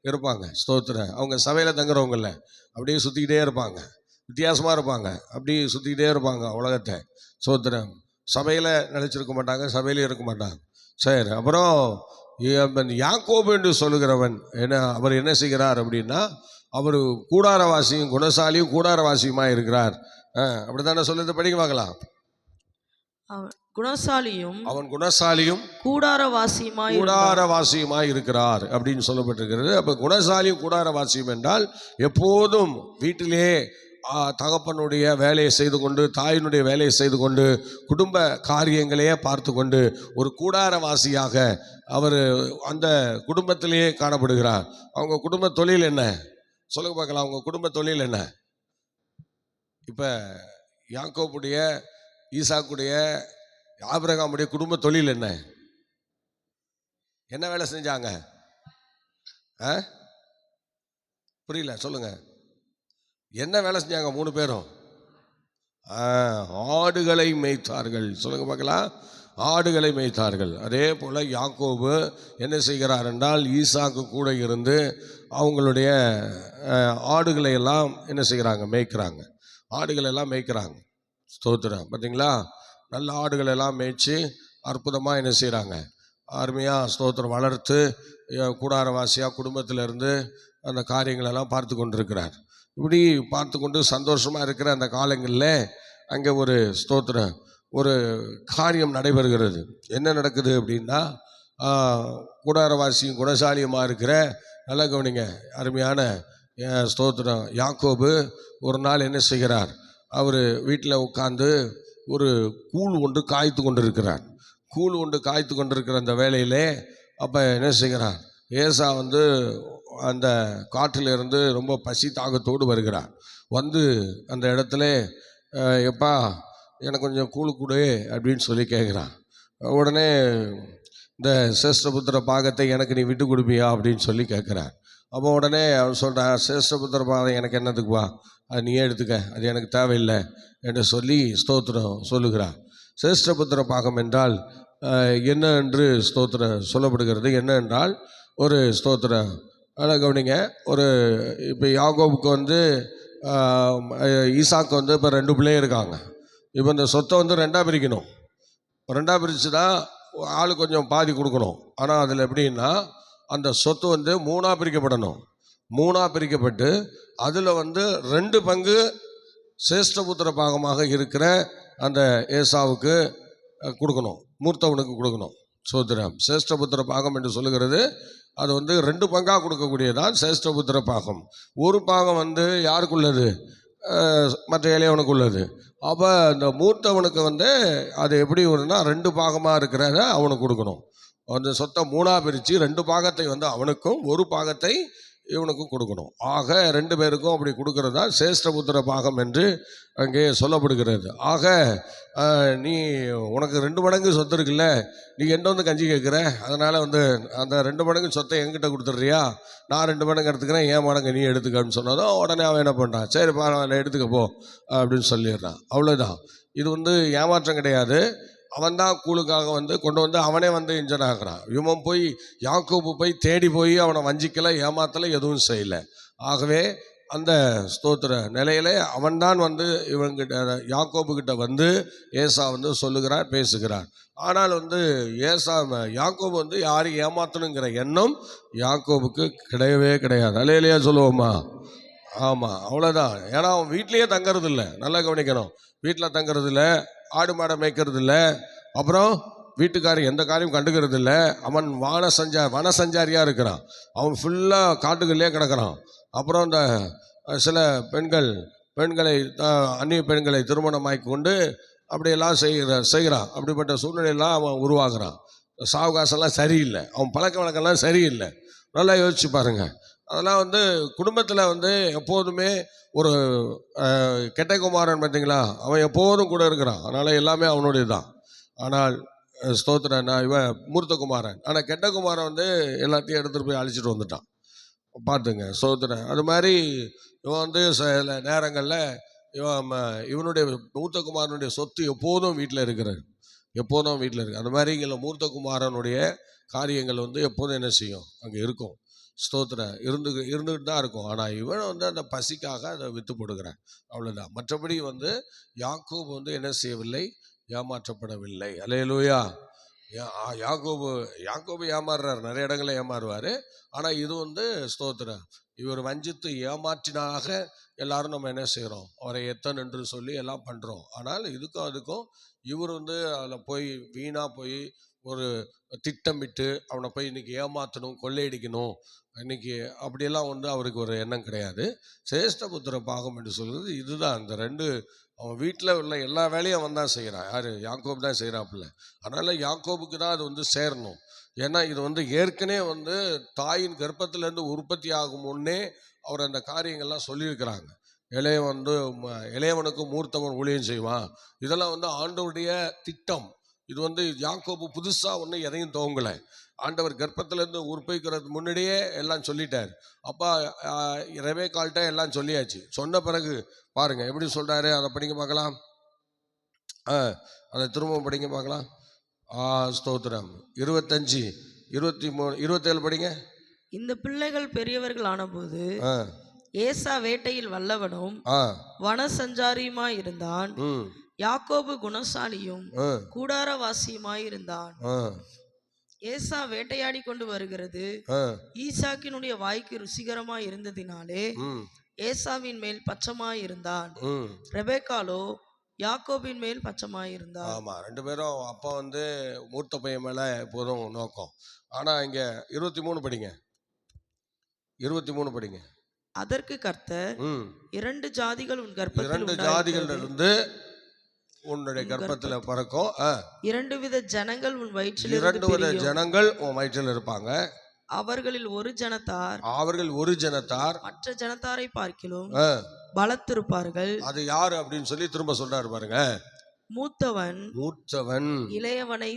இருப்பாங்க. ஸ்தோத்திரம். அவங்க சபையில் தங்குறவங்கள அப்படியே சுற்றிக்கிட்டே இருப்பாங்க, வித்தியாசமாக இருப்பாங்க, அப்படியே சுற்றிக்கிட்டே இருப்பாங்க உலகத்தை. ஸ்தோத்திரம். சபையில் நினைச்சிருக்க மாட்டாங்க, சபையிலே இருக்க மாட்டாங்க. சரி, அப்புறம் யாக்கோபு என்று சொல்லுகிறவன் அவர் என்ன செய்கிறார் அப்படின்னா, அவர் கூடாரவாசியும் குணசாலியும் கூடாரவாசியுமாக இருக்கிறார். அப்படி தானே சொல்லுறது, படிக்க பார்க்கலாம். அவன் குணசாலியும் கூடாரவாசியுமாய் இருக்கிறார் அப்படின்னு சொல்லப்பட்டிருக்கிறது. அப்ப குணசாலியும் கூடாரவாசியும் என்றால் எப்போதும் வீட்டிலே தகப்பனுடைய வேலையை செய்து கொண்டு, தாயினுடைய வேலையை செய்து கொண்டு, குடும்ப காரியங்களையே பார்த்து கொண்டு ஒரு கூடாரவாசியாக அவர் அந்த குடும்பத்திலேயே காணப்படுகிறார். அவங்க குடும்ப தொழில் என்ன சொல்லுங்க பார்க்கலாம். அவங்க குடும்ப தொழில் என்ன? இப்போ யாக்கோபுடைய, ஈசாக்குடைய, ஆபிரகாமுடைய குடும்ப தொழில் என்ன? என்ன வேலை செஞ்சாங்க? புரியல, சொல்லுங்க. என்ன வேலை செஞ்சாங்க 3 பேரும்? ஆடுகளை மேய்த்தார்கள். சொல்லுங்க பார்க்கலாம். ஆடுகளை மேய்த்தார்கள். அதே போல் யாக்கோபு என்ன செய்கிறார் என்றால், ஈசாக்கு கூட இருந்து அவங்களுடைய ஆடுகளை எல்லாம் என்ன செய்கிறாங்க? மேய்க்கிறாங்க. ஆடுகளை எல்லாம் மேய்க்கிறாங்க. ஸ்தோத்திரம். பார்த்தீங்களா? நல்ல ஆடுகளை எல்லாம் மேய்ச்சி அற்புதமாக என்ன செய்கிறாங்க? அருமையாக ஸ்தோத்திரம் வளர்த்து கூடாரவாசியாக குடும்பத்திலிருந்து அந்த காரியங்களெல்லாம் பார்த்து கொண்டிருக்கிறார். இப்படி பார்த்து கொண்டு சந்தோஷமாக இருக்கிற அந்த காலங்களில் அங்கே ஒரு ஸ்தோத்திரம் ஒரு காரியம் நடைபெறுகிறது. என்ன நடக்குது அப்படின்னா, கூடாரவாசியும் குணசாலியுமாக இருக்கிற, நல்லா கவனிங்க, அருமையான ஸ்தோத்திரம் யாக்கோபு ஒரு நாள் என்ன செய்கிறார்? அவர் வீட்டில் உட்கார்ந்து ஒரு கூழ் ஒன்று காய்த்து கொண்டிருக்கிறார். கூழ் ஒன்று காய்த்து கொண்டிருக்கிற அந்த வேளையிலே அப்போ என்ன செய்கிறார்? ஏசா அந்த காட்டிலிருந்து ரொம்ப பசி தாகத்தோடு வருகிறார். வந்து அந்த இடத்துல, எப்பா எனக்கு கொஞ்சம் கூழ் கொடு அப்படின்னு சொல்லி கேட்குறான். உடனே இந்த சேஷ்டபுத்திர பாகத்தை எனக்கு நீ விட்டு கொடுப்பியா அப்படின்னு சொல்லி கேட்குறார். அப்போ உடனே அவன் சொல்கிறான், சேஷ்டபுத்திர பாகம் எனக்கு என்னதுக்குவா, அது நீயே எடுத்துக்க, அது எனக்கு தேவையில்லை என்று சொல்லி ஸ்தோத்திரம் சொல்லுகிறார். சேஷ்டபுத்திர பாகம் என்றால் என்ன என்று ஸ்தோத்திரம் சொல்லப்படுகிறது. என்ன என்றால் ஒரு ஸ்தோத்திரம் நல்லா கவனிங்க. ஒரு இப்போ யாக்கோபுக்கு ஈசாக்கு இப்போ 2 பிள்ளைங்க இருக்காங்க. இப்போ இந்த சொத்தை 2ஆக பிரிக்கணும். 2ஆக பிரித்து தான் ஆளு கொஞ்சம் பாதி கொடுக்கணும். ஆனால் அதில் எப்படின்னா, அந்த சொத்து 3ஆக பிரிக்கப்படணும். 3ஆக பிரிக்கப்பட்டு அதில் 2 பங்கு சேஷ்டபுத்திர பாகமாக இருக்கிற அந்த ஏசாவுக்கு கொடுக்கணும், மூர்த்தவனுக்கு கொடுக்கணும். சோத்திரம். சேஷ்டபுத்திர பாகம் என்று சொல்லுகிறது அது 2 பங்காக கொடுக்கக்கூடியதான் சேஷ்டபுத்திர பாகம். ஒரு பாகம் யாருக்குள்ளது? மற்ற இளையவனுக்கு உள்ளது. அப்போ அந்த மூர்த்தவனுக்கு அது எப்படி வரும்னா 2 பாகமாக இருக்கிறத அவனுக்கு கொடுக்கணும். அந்த சொத்தை 3ஆக பிரித்து 2 பாகத்தை அவனுக்கும் 1 பாகத்தை இவனுக்கும் கொடுக்கணும். ஆக 2 பேருக்கும் அப்படி கொடுக்கறது தான் சேஷ்டபுத்திர பாகம் என்று அங்கே சொல்லப்படுகிறது. ஆக நீ உனக்கு 2 மடங்கு சொத்து இருக்குல்ல, நீ என்ன கஞ்சி கேட்குற, அதனால் அந்த 2 மடங்கு சொத்தை என்கிட்ட கொடுத்துட்றியா, நான் 2 மடங்கு எடுத்துக்கிறேன், ஏன் மடங்கு நீ எடுத்துக்கன்னு சொன்னதும் உடனே அவன் என்ன பண்ணுறான், சரி பரவாயில்ல எடுத்துக்க போ அப்படின்னு சொல்லிடுறான். அவ்வளோதான். இது ஏமாற்றம் கிடையாது. அவன் தான் கூழுக்காக கொண்டு அவனே இன்ஜன் ஆகிறான். இவன் போய் யாக்கோபு போய் தேடி போய் அவனை வஞ்சிக்கலை, ஏமாத்தலை, எதுவும் செய்யலை. ஆகவே அந்த ஸ்தோத்திர நிலையிலே அவன்தான் இவங்கிட்ட யாக்கோபுக்கிட்ட ஏசா சொல்லுகிறார், பேசுகிறார். ஆனால் ஏசா யாக்கோபு யாரையும் ஏமாத்தணுங்கிற எண்ணம் யாக்கோபுக்கு கிடையவே கிடையாது. அல்லேலூயா சொல்லுவோமா? ஆமாம், அவ்வளோதான். ஏன்னா அவன் வீட்லேயே தங்கிறது இல்லை. நல்லா கவனிக்கணும். வீட்டில் தங்கிறது இல்லை, ஆடு மாடை மேய்க்கிறது இல்லை, அப்புறம் வீட்டுக்காரர் எந்த காரியம் கண்டுக்கிறது இல்லை. அவன் வனசஞ்சாரியாக இருக்கிறான். அவன் ஃபுல்லாக காட்டுக்குள்ளே கிடக்கிறான். அப்புறம் இந்த சில பெண்களை அந்நிய பெண்களை திருமணமாக்கி கொண்டு அப்படியெல்லாம் செய்கிறான். அப்படிப்பட்ட சூழ்நிலையெல்லாம் அவன் உருவாகிறான். சாவகாசம்லாம் சரியில்லை, அவன் பழக்க வழக்கம்லாம் சரியில்லை. நல்லா யோசிச்சு பாருங்கள். அதெல்லாம் குடும்பத்தில் எப்போதுமே ஒரு கெட்ட குமாரன் பார்த்தீங்களா, அவன் எப்போதும் கூட இருக்கிறான். அதனால் எல்லாமே அவனுடைய தான். ஆனால் ஸ்தோத்திரன் இவன் மூர்த்த குமாரன். ஆனால் கெட்ட குமாரன் எல்லாத்தையும் எடுத்துகிட்டு போய் அழிச்சிட்டு வந்துட்டான். பார்த்துங்க ஸ்தோத்திரன். அது மாதிரி இவன் சில நேரங்களில் இவனுடைய மூர்த்த குமாரனுடைய சொத்து எப்போதும் வீட்டில் இருக்கிறது, எப்போதும் வீட்டில் இருக்குது. அந்த மாதிரி இங்கே மூர்த்த குமாரனுடைய காரியங்கள் எப்போதும் என்ன செய்யும், அங்கே இருக்கும். ஸ்தோத்திரம் இருந்துக்கிட்டு தான் இருக்கும். ஆனால் இவன் அந்த பசிக்காக அதை விற்று போடுகிறான். அவ்வளோதான். மற்றபடி யாக்கோபு என்ன செய்யவில்லை, ஏமாற்றப்படவில்லை. அல்லேலூயா. யாக்கோபு ஏமாறுறார், நிறைய இடங்களில் ஏமாறுவார். ஆனால் இது ஸ்தோத்திரம், இவர் வஞ்சித்து ஏமாற்றினாக எல்லாரும் நம்ம என்ன செய்கிறோம், அவரை எத்தன் என்று சொல்லி எல்லாம் பண்ணுறோம். ஆனால் இதுக்கும் அதுக்கும் இவர் அதில் போய் வீணாக போய் ஒரு திட்டமிட்டு அவனை போய் இன்னைக்கு ஏமாற்றணும், கொள்ளையடிக்கணும், இன்னைக்கு அப்படியெல்லாம் வந்து அவருக்கு ஒரு எண்ணம் கிடையாது. சிரேஷ்டபுத்திர பாகம் என்று சொல்கிறது இதுதான். இந்த ரெண்டு அவன் வீட்டில் உள்ள எல்லா வேலையும் அவன் தான் செய்கிறான். யார்? யாக்கோபு தான் செய்கிறாப்புல. அதனால் யாக்கோபுக்கு தான் அது வந்து சேரணும். ஏன்னா இது வந்து ஏற்கனவே வந்து தாயின் கர்ப்பத்திலேருந்து உற்பத்தி ஆகும் முன்னே அவர் அந்த காரியங்கள்லாம் சொல்லியிருக்கிறாங்க. இளையவனுக்கு மூர்த்தவன் ஊழியம் செய்வான். இதெல்லாம் வந்து ஆண்டவருடைய திட்டம். இது வந்து யாக்கோபு புதுசாக ஒன்றும் எதையும் துவங்கலை. ஆண்டவர் கர்ப்பத்திலேருந்து உற்பவிக்கிறதுக்கு முன்னாடியே எல்லாம் சொல்லிட்டார். அப்பா ரெபெக்காள்கிட்ட எல்லாம் சொல்லியாச்சு. சொன்ன பிறகு பாருங்க எப்படி சொல்றாரு, அதை படிங்க பார்க்கலாம். அதை திரும்பவும் படிங்க பார்க்கலாம். ஸ்தோத்திரம். 25, 23, 27 படிங்க. இந்த பிள்ளைகள் பெரியவர்கள் ஆனபோது ஏசா வேட்டையில் வல்லவனும் வனசஞ்சாரியுமாய் இருந்தான். யாக்கோபு குணசாலியும் கூடாரவாசியுமாயிருந்தான். ஏசா வேட்டையாடி கொண்டு வருகிறது ஈசாக்கினுடைய வாய்க்கு ருசிகரமாய் இருந்ததினாலே ஏசாவின் மேல் பச்சமாய் இருந்தான். ரெபெக்காலோ யாக்கோபின் மேல் பச்சமாய் இருந்தான். ஆமா, ரெண்டு பேரும் அப்பா வந்து மூத்த பையன் மேல எப்போதும் நோக்கம். ஆனா இங்க 23 படிங்க. 23 படிங்க. அதற்கு கர்த்தர், இரண்டு ஜாதிகள் உன் கர்ப்பத்தில், இரண்டு ஜாதிகள் இருந்து உன்னுடைய கர்ப்பத்துல பிறக்கும். இரண்டு வித ஜனங்கள் உன் வயிற்றில், இரண்டு வித ஜனங்கள் உன் வயிற்றில் இருப்பாங்க. அவர்களில் ஒரு ஜனத்தார் மற்ற ஜனத்தாரை பார்க்கிலும் பலத்திருப்பார்கள். அது யாரு அப்படின்னு சொல்லி திரும்ப சொல்றாரு பாருங்க. மூத்தவன் இளையவனை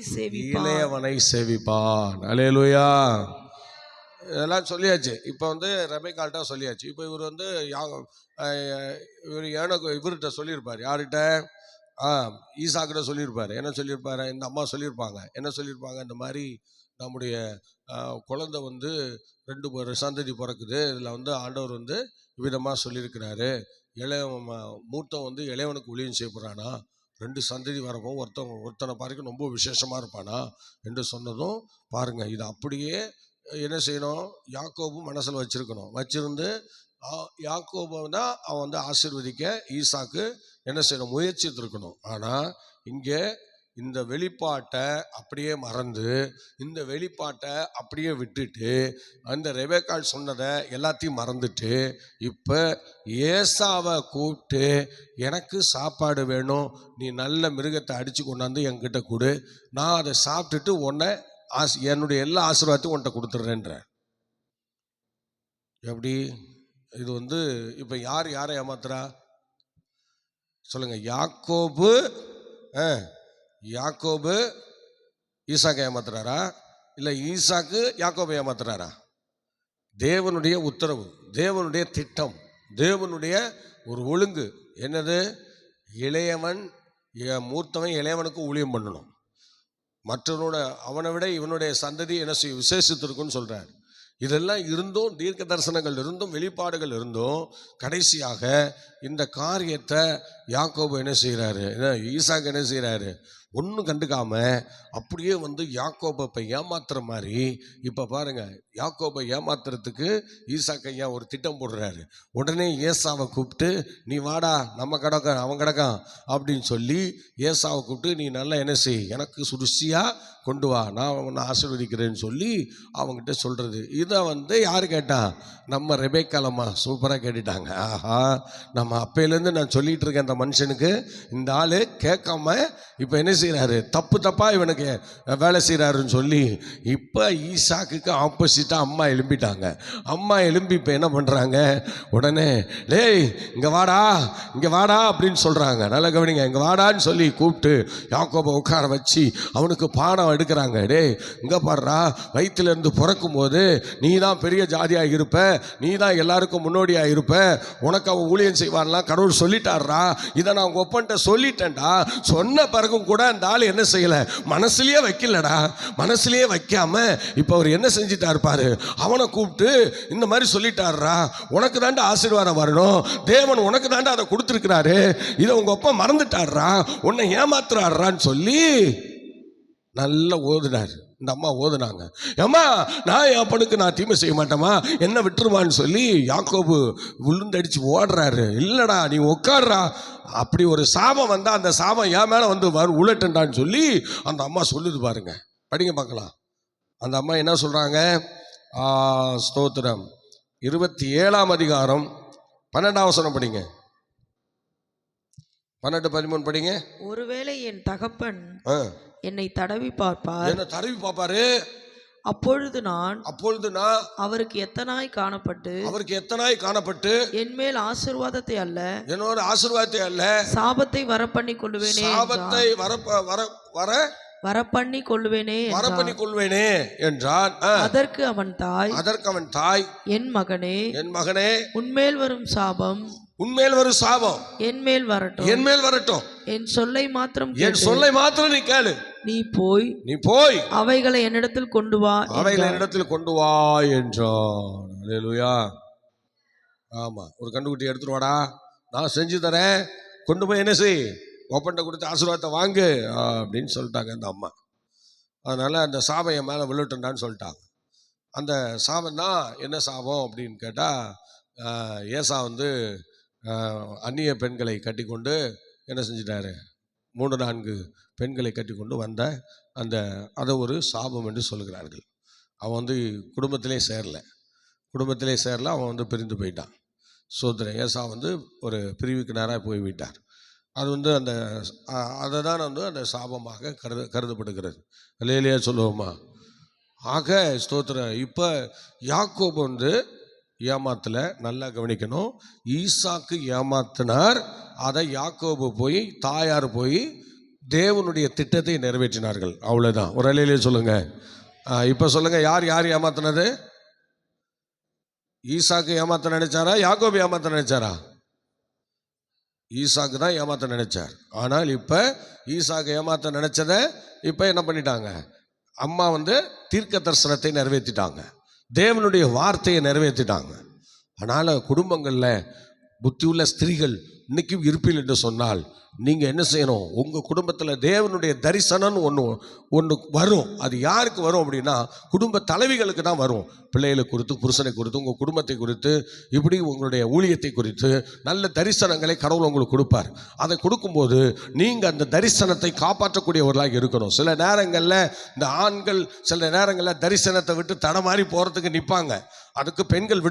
சேவிப்பான். அல்லேலூயா. இதெல்லாம் சொல்லியாச்சு. இப்போ வந்து ரெபெக்காள்கிட்ட சொல்லியாச்சு. இப்போ இவர் வந்து இவர்கிட்ட சொல்லியிருப்பார். யார்கிட்ட? ஈசாக்கிட்ட சொல்லியிருப்பாரு. என்ன சொல்லியிருப்பாரு? இந்த அம்மா சொல்லியிருப்பாங்க. என்ன சொல்லியிருப்பாங்க? இந்த மாதிரி நம்முடைய குழந்தை வந்து 2 சந்ததி பிறக்குது. இதில் வந்து ஆண்டவர் வந்து விதமாக சொல்லியிருக்கிறாரு. மூத்தம் வந்து இளையவனுக்கு ஊழியம் செய்யப்படுறானா, 2 சந்ததி வரப்போ ஒருத்தனை பார்க்க ரொம்ப விசேஷமாக இருப்பானா என்று சொன்னதும் பாருங்க, இது அப்படியே என்ன செய்யணும்? யாக்கோபு மனசில் வச்சிருந்து யாக்கோபை தான் அவன் வந்து ஆசீர்வதிக்க ஈசாக்கு என்ன செய்யணும்? முயற்சித்திருக்கணும். ஆனால் இங்கே இந்த வெளிப்பாட்டை அப்படியே மறந்து, இந்த வெளிப்பாட்டை அப்படியே விட்டுட்டு, அந்த ரெபெக்காள் சொன்னதை எல்லாத்தையும் மறந்துட்டு, இப்போ ஏசாவை கூப்பிட்டு எனக்கு சாப்பாடு வேணும், நீ நல்ல மிருகத்தை அடித்து கொண்டாந்து என்கிட்ட கொடு, நான் அதை சாப்பிட்டுட்டு உன்னை என்னுடைய எல்லா ஆசீர்வாதத்தையும் உன்கிட்ட கொடுத்துட்றேன்ற. எப்படி? இது வந்து இப்போ யாரை ஏமாத்துறா சொல்லுங்க? யாக்கோபு ஈசாக்கை ஏமாத்துறாரா, இல்லை ஈசாக்கு யாக்கோபை ஏமாத்துறாரா? தேவனுடைய உத்தரவு, தேவனுடைய திட்டம், தேவனுடைய ஒரு ஒழுங்கு என்னது? மூர்த்தவன் இளையவனுக்கு ஊழியம் பண்ணணும். மற்றவனோட அவனை விட இவனுடைய சந்ததி என்ன செய்யும்? விசேஷத்திற்குன்னு சொல்றார். இதெல்லாம் இருந்தும், தீர்க்க தரிசனங்கள் இருந்தும், வெளிப்பாடுகள் இருந்தும், கடைசியாக இந்த காரியத்தை யாக்கோபு என்ன செய்கிறாரு, ஈசாக்கு என்ன செய்கிறாரு? ஒன்றும் கண்டுக்காம அப்படியே வந்து யாக்கோபை இப்போ ஏமாத்துற மாதிரி. இப்போ பாருங்க, யாக்கோபை ஏமாத்துறதுக்கு ஈசாக்கு ஐயா ஒரு திட்டம் போடுறாரு. உடனே ஏசாவை கூப்பிட்டு, நீ வாடா, நம்ம அவன் கிடக்கான் அப்படின்னு சொல்லி ஏசாவை கூப்பிட்டு, நீ நல்லா என்ன செய், எனக்கு சுருசியாக கொண்டு வா, நான் உன்னை ஆசீர்வதிக்கிறேன்னு சொல்லி அவங்ககிட்ட சொல்கிறது. இதை வந்து யார் கேட்டான்? நம்ம ரெபெக்காளம்மா சூப்பராக கேட்டுட்டாங்க. ஆஹா, நம்ம அப்பையிலேருந்து நான் சொல்லிகிட்டு இருக்கேன் அந்த மனுஷனுக்கு, இந்த ஆள் கேட்காம இப்போ என்ன செய்கிறாரு? தப்பாக இவனுக்கு வேலை செய்கிறாருன்னு சொல்லி இப்போ ஈசாக்குக்கு ஆப்போசிட்டாக அம்மா எழும்பிட்டாங்க. அம்மா எழும்பி இப்போ என்ன பண்ணுறாங்க? உடனே டேய் இங்கே வாடா அப்படின்னு சொல்கிறாங்க. நல்லா கவனிங்க. இங்கே வாடான்னு சொல்லி கூப்பிட்டு யாக்கோபை உட்கார வச்சு அவனுக்கு பாடம் எடுக்கிறாங்க. டேய் இங்கே பாடுறா, வயிற்றுலேருந்து பிறக்கும் போது நீ தான் பெரிய ஜாதியாக இருப்ப, நீ தான் எல்லாருக்கும் முன்னோடியாக இருப்ப, உனக்கு அவன் ஊழியம் செய்வான்லாம் கடவுள் சொல்லிட்டாரா, இதை நான் உங்கள் ஒப்பன்ட்ட சொல்லிட்டேன்டா. சொன்ன பிறகும் கூட அந்த ஆள் என்ன செய்யலை? மனசுலேயே வைக்கலடா. மனசுலேயே வைக்காம இப்போ அவர் என்ன செஞ்சிட்டாரு பாரு, அவனை கூப்பிட்டு இந்த மாதிரி சொல்லிட்டாரா, உனக்கு தாண்டா ஆசீர்வாதம் வரணும், தேவன் உனக்கு தாண்டா அதை கொடுத்துருக்கிறாரு, இதை உங்கள் அப்பா மறந்துட்டாரா, உன்னை ஏமாத்துறாரான்னு சொல்லி நல்லா ஓதுனார். இந்த அம்மா ஓதுனாங்க. அம்மா நான் என் அப்பனுக்கு நான் தீமை செய்ய மாட்டேமா, என்ன விட்டுருமான்னு சொல்லி யாக்கோபு விழுந்தடிச்சு ஓடுறாரு. இல்லைடா நீ உட்காடுறா, அப்படி ஒரு சாபம் வந்தால் அந்த சாபம் என் மேலே வந்து உழட்டுண்டான்னு சொல்லி அந்த அம்மா சொல்லுது பாருங்க. படிங்க பார்க்கலாம். அந்த அம்மா என்ன சொல்கிறாங்க? ஸ்தோத்திரம். 27ஆம் அதிகாரம் 12ஆம் வசனம் படிங்க. 12-13 படிங்க. ஒருவேளை என் தகப்பன் என்னை தடவி பார்ப்பார், என்ன தடவி பார்ப்பாரு. அப்பொழுது நான் அவருக்கு எத்தனாய் காணப்பட்டு என்மேல் ஆசீர்வாதத்தை அல்ல, என்னோட ஆசீர்வாதத்தை அல்ல, சாபத்தை வரப்பண்ணி கொள்ளுவேனே, சாபத்தை வரப்பண்ணி கொள்வேனே என்றான். அதற்கு அவன் தாய், என் மகனே, உன்மேல் வரும் சாபம் என் மேல் வரட்டும். என் சொல்லை மாத்திரம் நீ கேளு. நீ போய் அவைகளை என்னிடத்தில் கொண்டு வா என்றான். அல்லேலூயா. ஆமா, ஒரு கண்டுகுட்டி எடுத்துட்டு வாடா, நான் செஞ்சு தரேன், கொண்டு போய் என்ன செய், ஒப்பண்ட கொடுத்து ஆசீர்வாதத்தை வாங்கு அப்படின்னு சொல்லிட்டாங்க அந்த அம்மா. அதனால அந்த சாபம் என் மேலே விழுட்டுண்டான்னு சொல்லிட்டாங்க. அந்த சாபம் தான் என்ன சாபம் அப்படின்னு கேட்டால், ஏசா அந்நிய பெண்களை கட்டி கொண்டு என்ன செஞ்சிட்டாரு, 3-4 பெண்களை கட்டி கொண்டு வந்த அதை ஒரு சாபம் என்று சொல்கிறார்கள். அவன் குடும்பத்திலே சேரல, அவன் பிரிந்து போயிட்டான். சோதனை ஏசா ஒரு பிரிவுக்கு நேராக போய்விட்டார். அது அதை தான் அந்த சாபமாக கருதப்படுகிறது. அல்லேலூயா சொல்லுவோமா? ஆக ஸ்தோத்திரம். இப்போ யாக்கோபு ஏமாத்தல, நல்லா கவனிக்கணும். ஈசாக்கு ஏமாத்தினார், அதை யாக்கோபு தாயார் தேவனுடைய திட்டத்தை நிறைவேற்றினார்கள். அவ்வளோதான். ஒரு அல்லேலூயா சொல்லுங்க. இப்போ சொல்லுங்க, யார் ஏமாத்தினது? ஈசாக்கு ஏமாத்த நினைச்சாரா, யாக்கோபு ஏமாத்த நினைச்சாரா? ஈசாக்கு தான் ஏமாத்த நினைச்சார். ஆனால் இப்போ ஈசாக்கு ஏமாத்த நினைச்சதை இப்போ என்ன பண்ணிட்டாங்க? அம்மா தீர்க்க தரிசனத்தை நிறைவேற்றிட்டாங்க, தேவனுடைய வார்த்தையை நிறைவேற்றிட்டாங்க. அதனால் குடும்பங்களில் புத்தியுள்ள ஸ்திரீகள் இன்னைக்கும் இருப்பீர்கள் என்று சொன்னால் நீங்கள் என்ன செய்யணும்? உங்கள் குடும்பத்தில் தேவனுடைய தரிசனம்னு ஒன்று வரும். அது யாருக்கு வரும் அப்படின்னா, குடும்ப தலைவிகளுக்கு தான் வரும். பிள்ளைகளை குறித்து, புருஷனை குறித்து, உங்கள் குடும்பத்தை குறித்து, இப்படி உங்களுடைய ஊழியத்தை குறித்து நல்ல தரிசனங்களை கடவுள் உங்களுக்கு கொடுப்பார். அதை கொடுக்கும்போது நீங்கள் அந்த தரிசனத்தை காப்பாற்றக்கூடியவர்களாக இருக்கணும். சில நேரங்களில் இந்த ஆண்கள் சில நேரங்களில் தரிசனத்தை விட்டு தடமாறி போகிறதுக்கு நிற்பாங்க. அதுக்கு பெண்கள்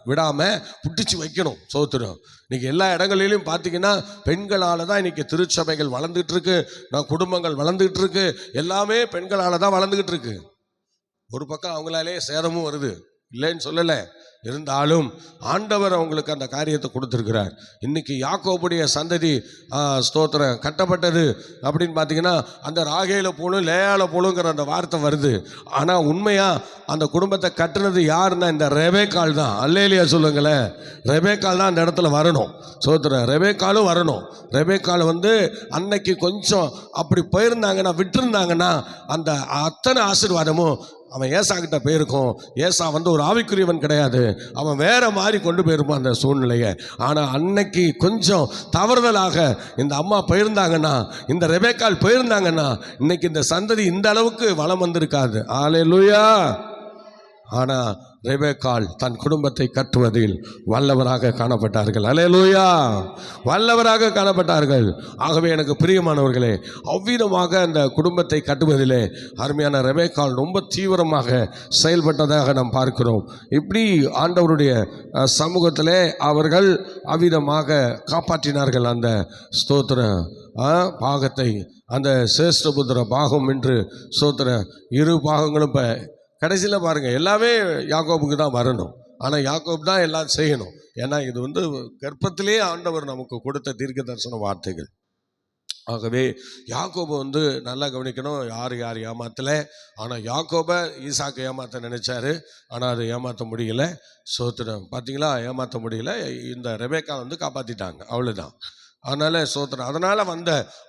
விடாமல் புட்டிச்சு வைக்கணும். சோத்திரம். இன்னைக்கு எல்லா இடங்களிலும் பார்த்தீங்கன்னா பெண்களால் தான் இன்னைக்கு திருச்சபைகள் வளர்ந்துகிட்டு இருக்கு, குடும்பங்கள் வளர்ந்துகிட்டு இருக்கு, எல்லாமே பெண்களால் தான் வளர்ந்துகிட்டு இருக்கு. ஒரு பக்கம் அவங்களாலே சேதமும் வருது, இல்லைன்னு சொல்லலை. இருந்தாலும் ஆண்டவர் அவங்களுக்கு அந்த காரியத்தை கொடுத்துருக்கிறார். இன்னைக்கு யாக்கோபுடைய சந்ததி ஸ்தோத்திரம் கட்டப்பட்டது அப்படின்னு பார்த்தீங்கன்னா, அந்த ராகேல போலும் லேயால போலுங்கிற அந்த வார்த்தை வருது. ஆனால் உண்மையாக அந்த குடும்பத்தை கட்டுனது யாருன்னா இந்த ரெபேக்காள் தான். அல்லேலூயா சொல்லுங்களேன். ரெபேக்காள் தான் அந்த இடத்துல வரணும். ஸ்தோத்திரம். ரெபேக்காளும் வரணும். ரெபேக்காள் அன்னைக்கு கொஞ்சம் அப்படி போயிருந்தாங்கன்னா, விட்டுருந்தாங்கன்னா, அந்த அத்தனை ஆசீர்வாதமும் அவன் ஏசா கிட்ட போயிருக்கும். ஏசா ஒரு ஆவிக்குரியவன் கிடையாது, அவன் வேற மாதிரி கொண்டு போயிருப்பான் அந்த சூழ்நிலையை. ஆனால் அன்னைக்கு கொஞ்சம் தவறுதலாக இந்த அம்மா போயிருந்தாங்கன்னா, இந்த ரெபேக்காள் போயிருந்தாங்கன்னா, இன்னைக்கு இந்த சந்ததி இந்த அளவுக்கு வளம் வந்திருக்காது. அல்லேலூயா. ஆனால் ரெபேக்காள் தன் குடும்பத்தை கட்டுவதில் வல்லவராக காணப்பட்டார்கள். அல்லேலூயா. வல்லவராக காணப்பட்டார்கள். ஆகவே எனக்கு பிரியமானவர்களே, அவ்விதமாக அந்த குடும்பத்தை கட்டுவதிலே அருமையான ரெபேக்காள் ரொம்ப தீவிரமாக செயல்பட்டதாக நாம் பார்க்கிறோம். இப்படி ஆண்டவருடைய சமூகத்திலே அவர்கள் அவ்விதமாக காப்பாற்றினார்கள் அந்த ஸ்தோத்திர பாகத்தை. அந்த சேஷ்டபுத்திர பாகம் என்று ஸ்தோத்திர 2 பாகங்களும் இப்போ கடைசியில் பாருங்கள், எல்லாமே யாக்கோபுக்கு தான் வரணும். ஆனால் யாக்கோபு தான் எல்லாம் செய்யணும். ஏன்னா இது கர்ப்பத்திலே ஆண்டவர் நமக்கு கொடுத்த தீர்க்க தரிசன வார்த்தைகள். ஆகவே யாக்கோபு நல்லா கவனிக்கணும். யார் ஏமாத்தலை. ஆனால் யாக்கோபை ஈசாக்கு ஏமாற்ற நினைச்சாரு, ஆனால் அதை ஏமாற்ற முடியல. சோத்திரம். பார்த்தீங்களா, ஏமாற்ற முடியல. இந்த ரெபேக்கா காப்பாற்றிட்டாங்க. அவ்வளோதான். அதனால சோத்திரம். அதனால்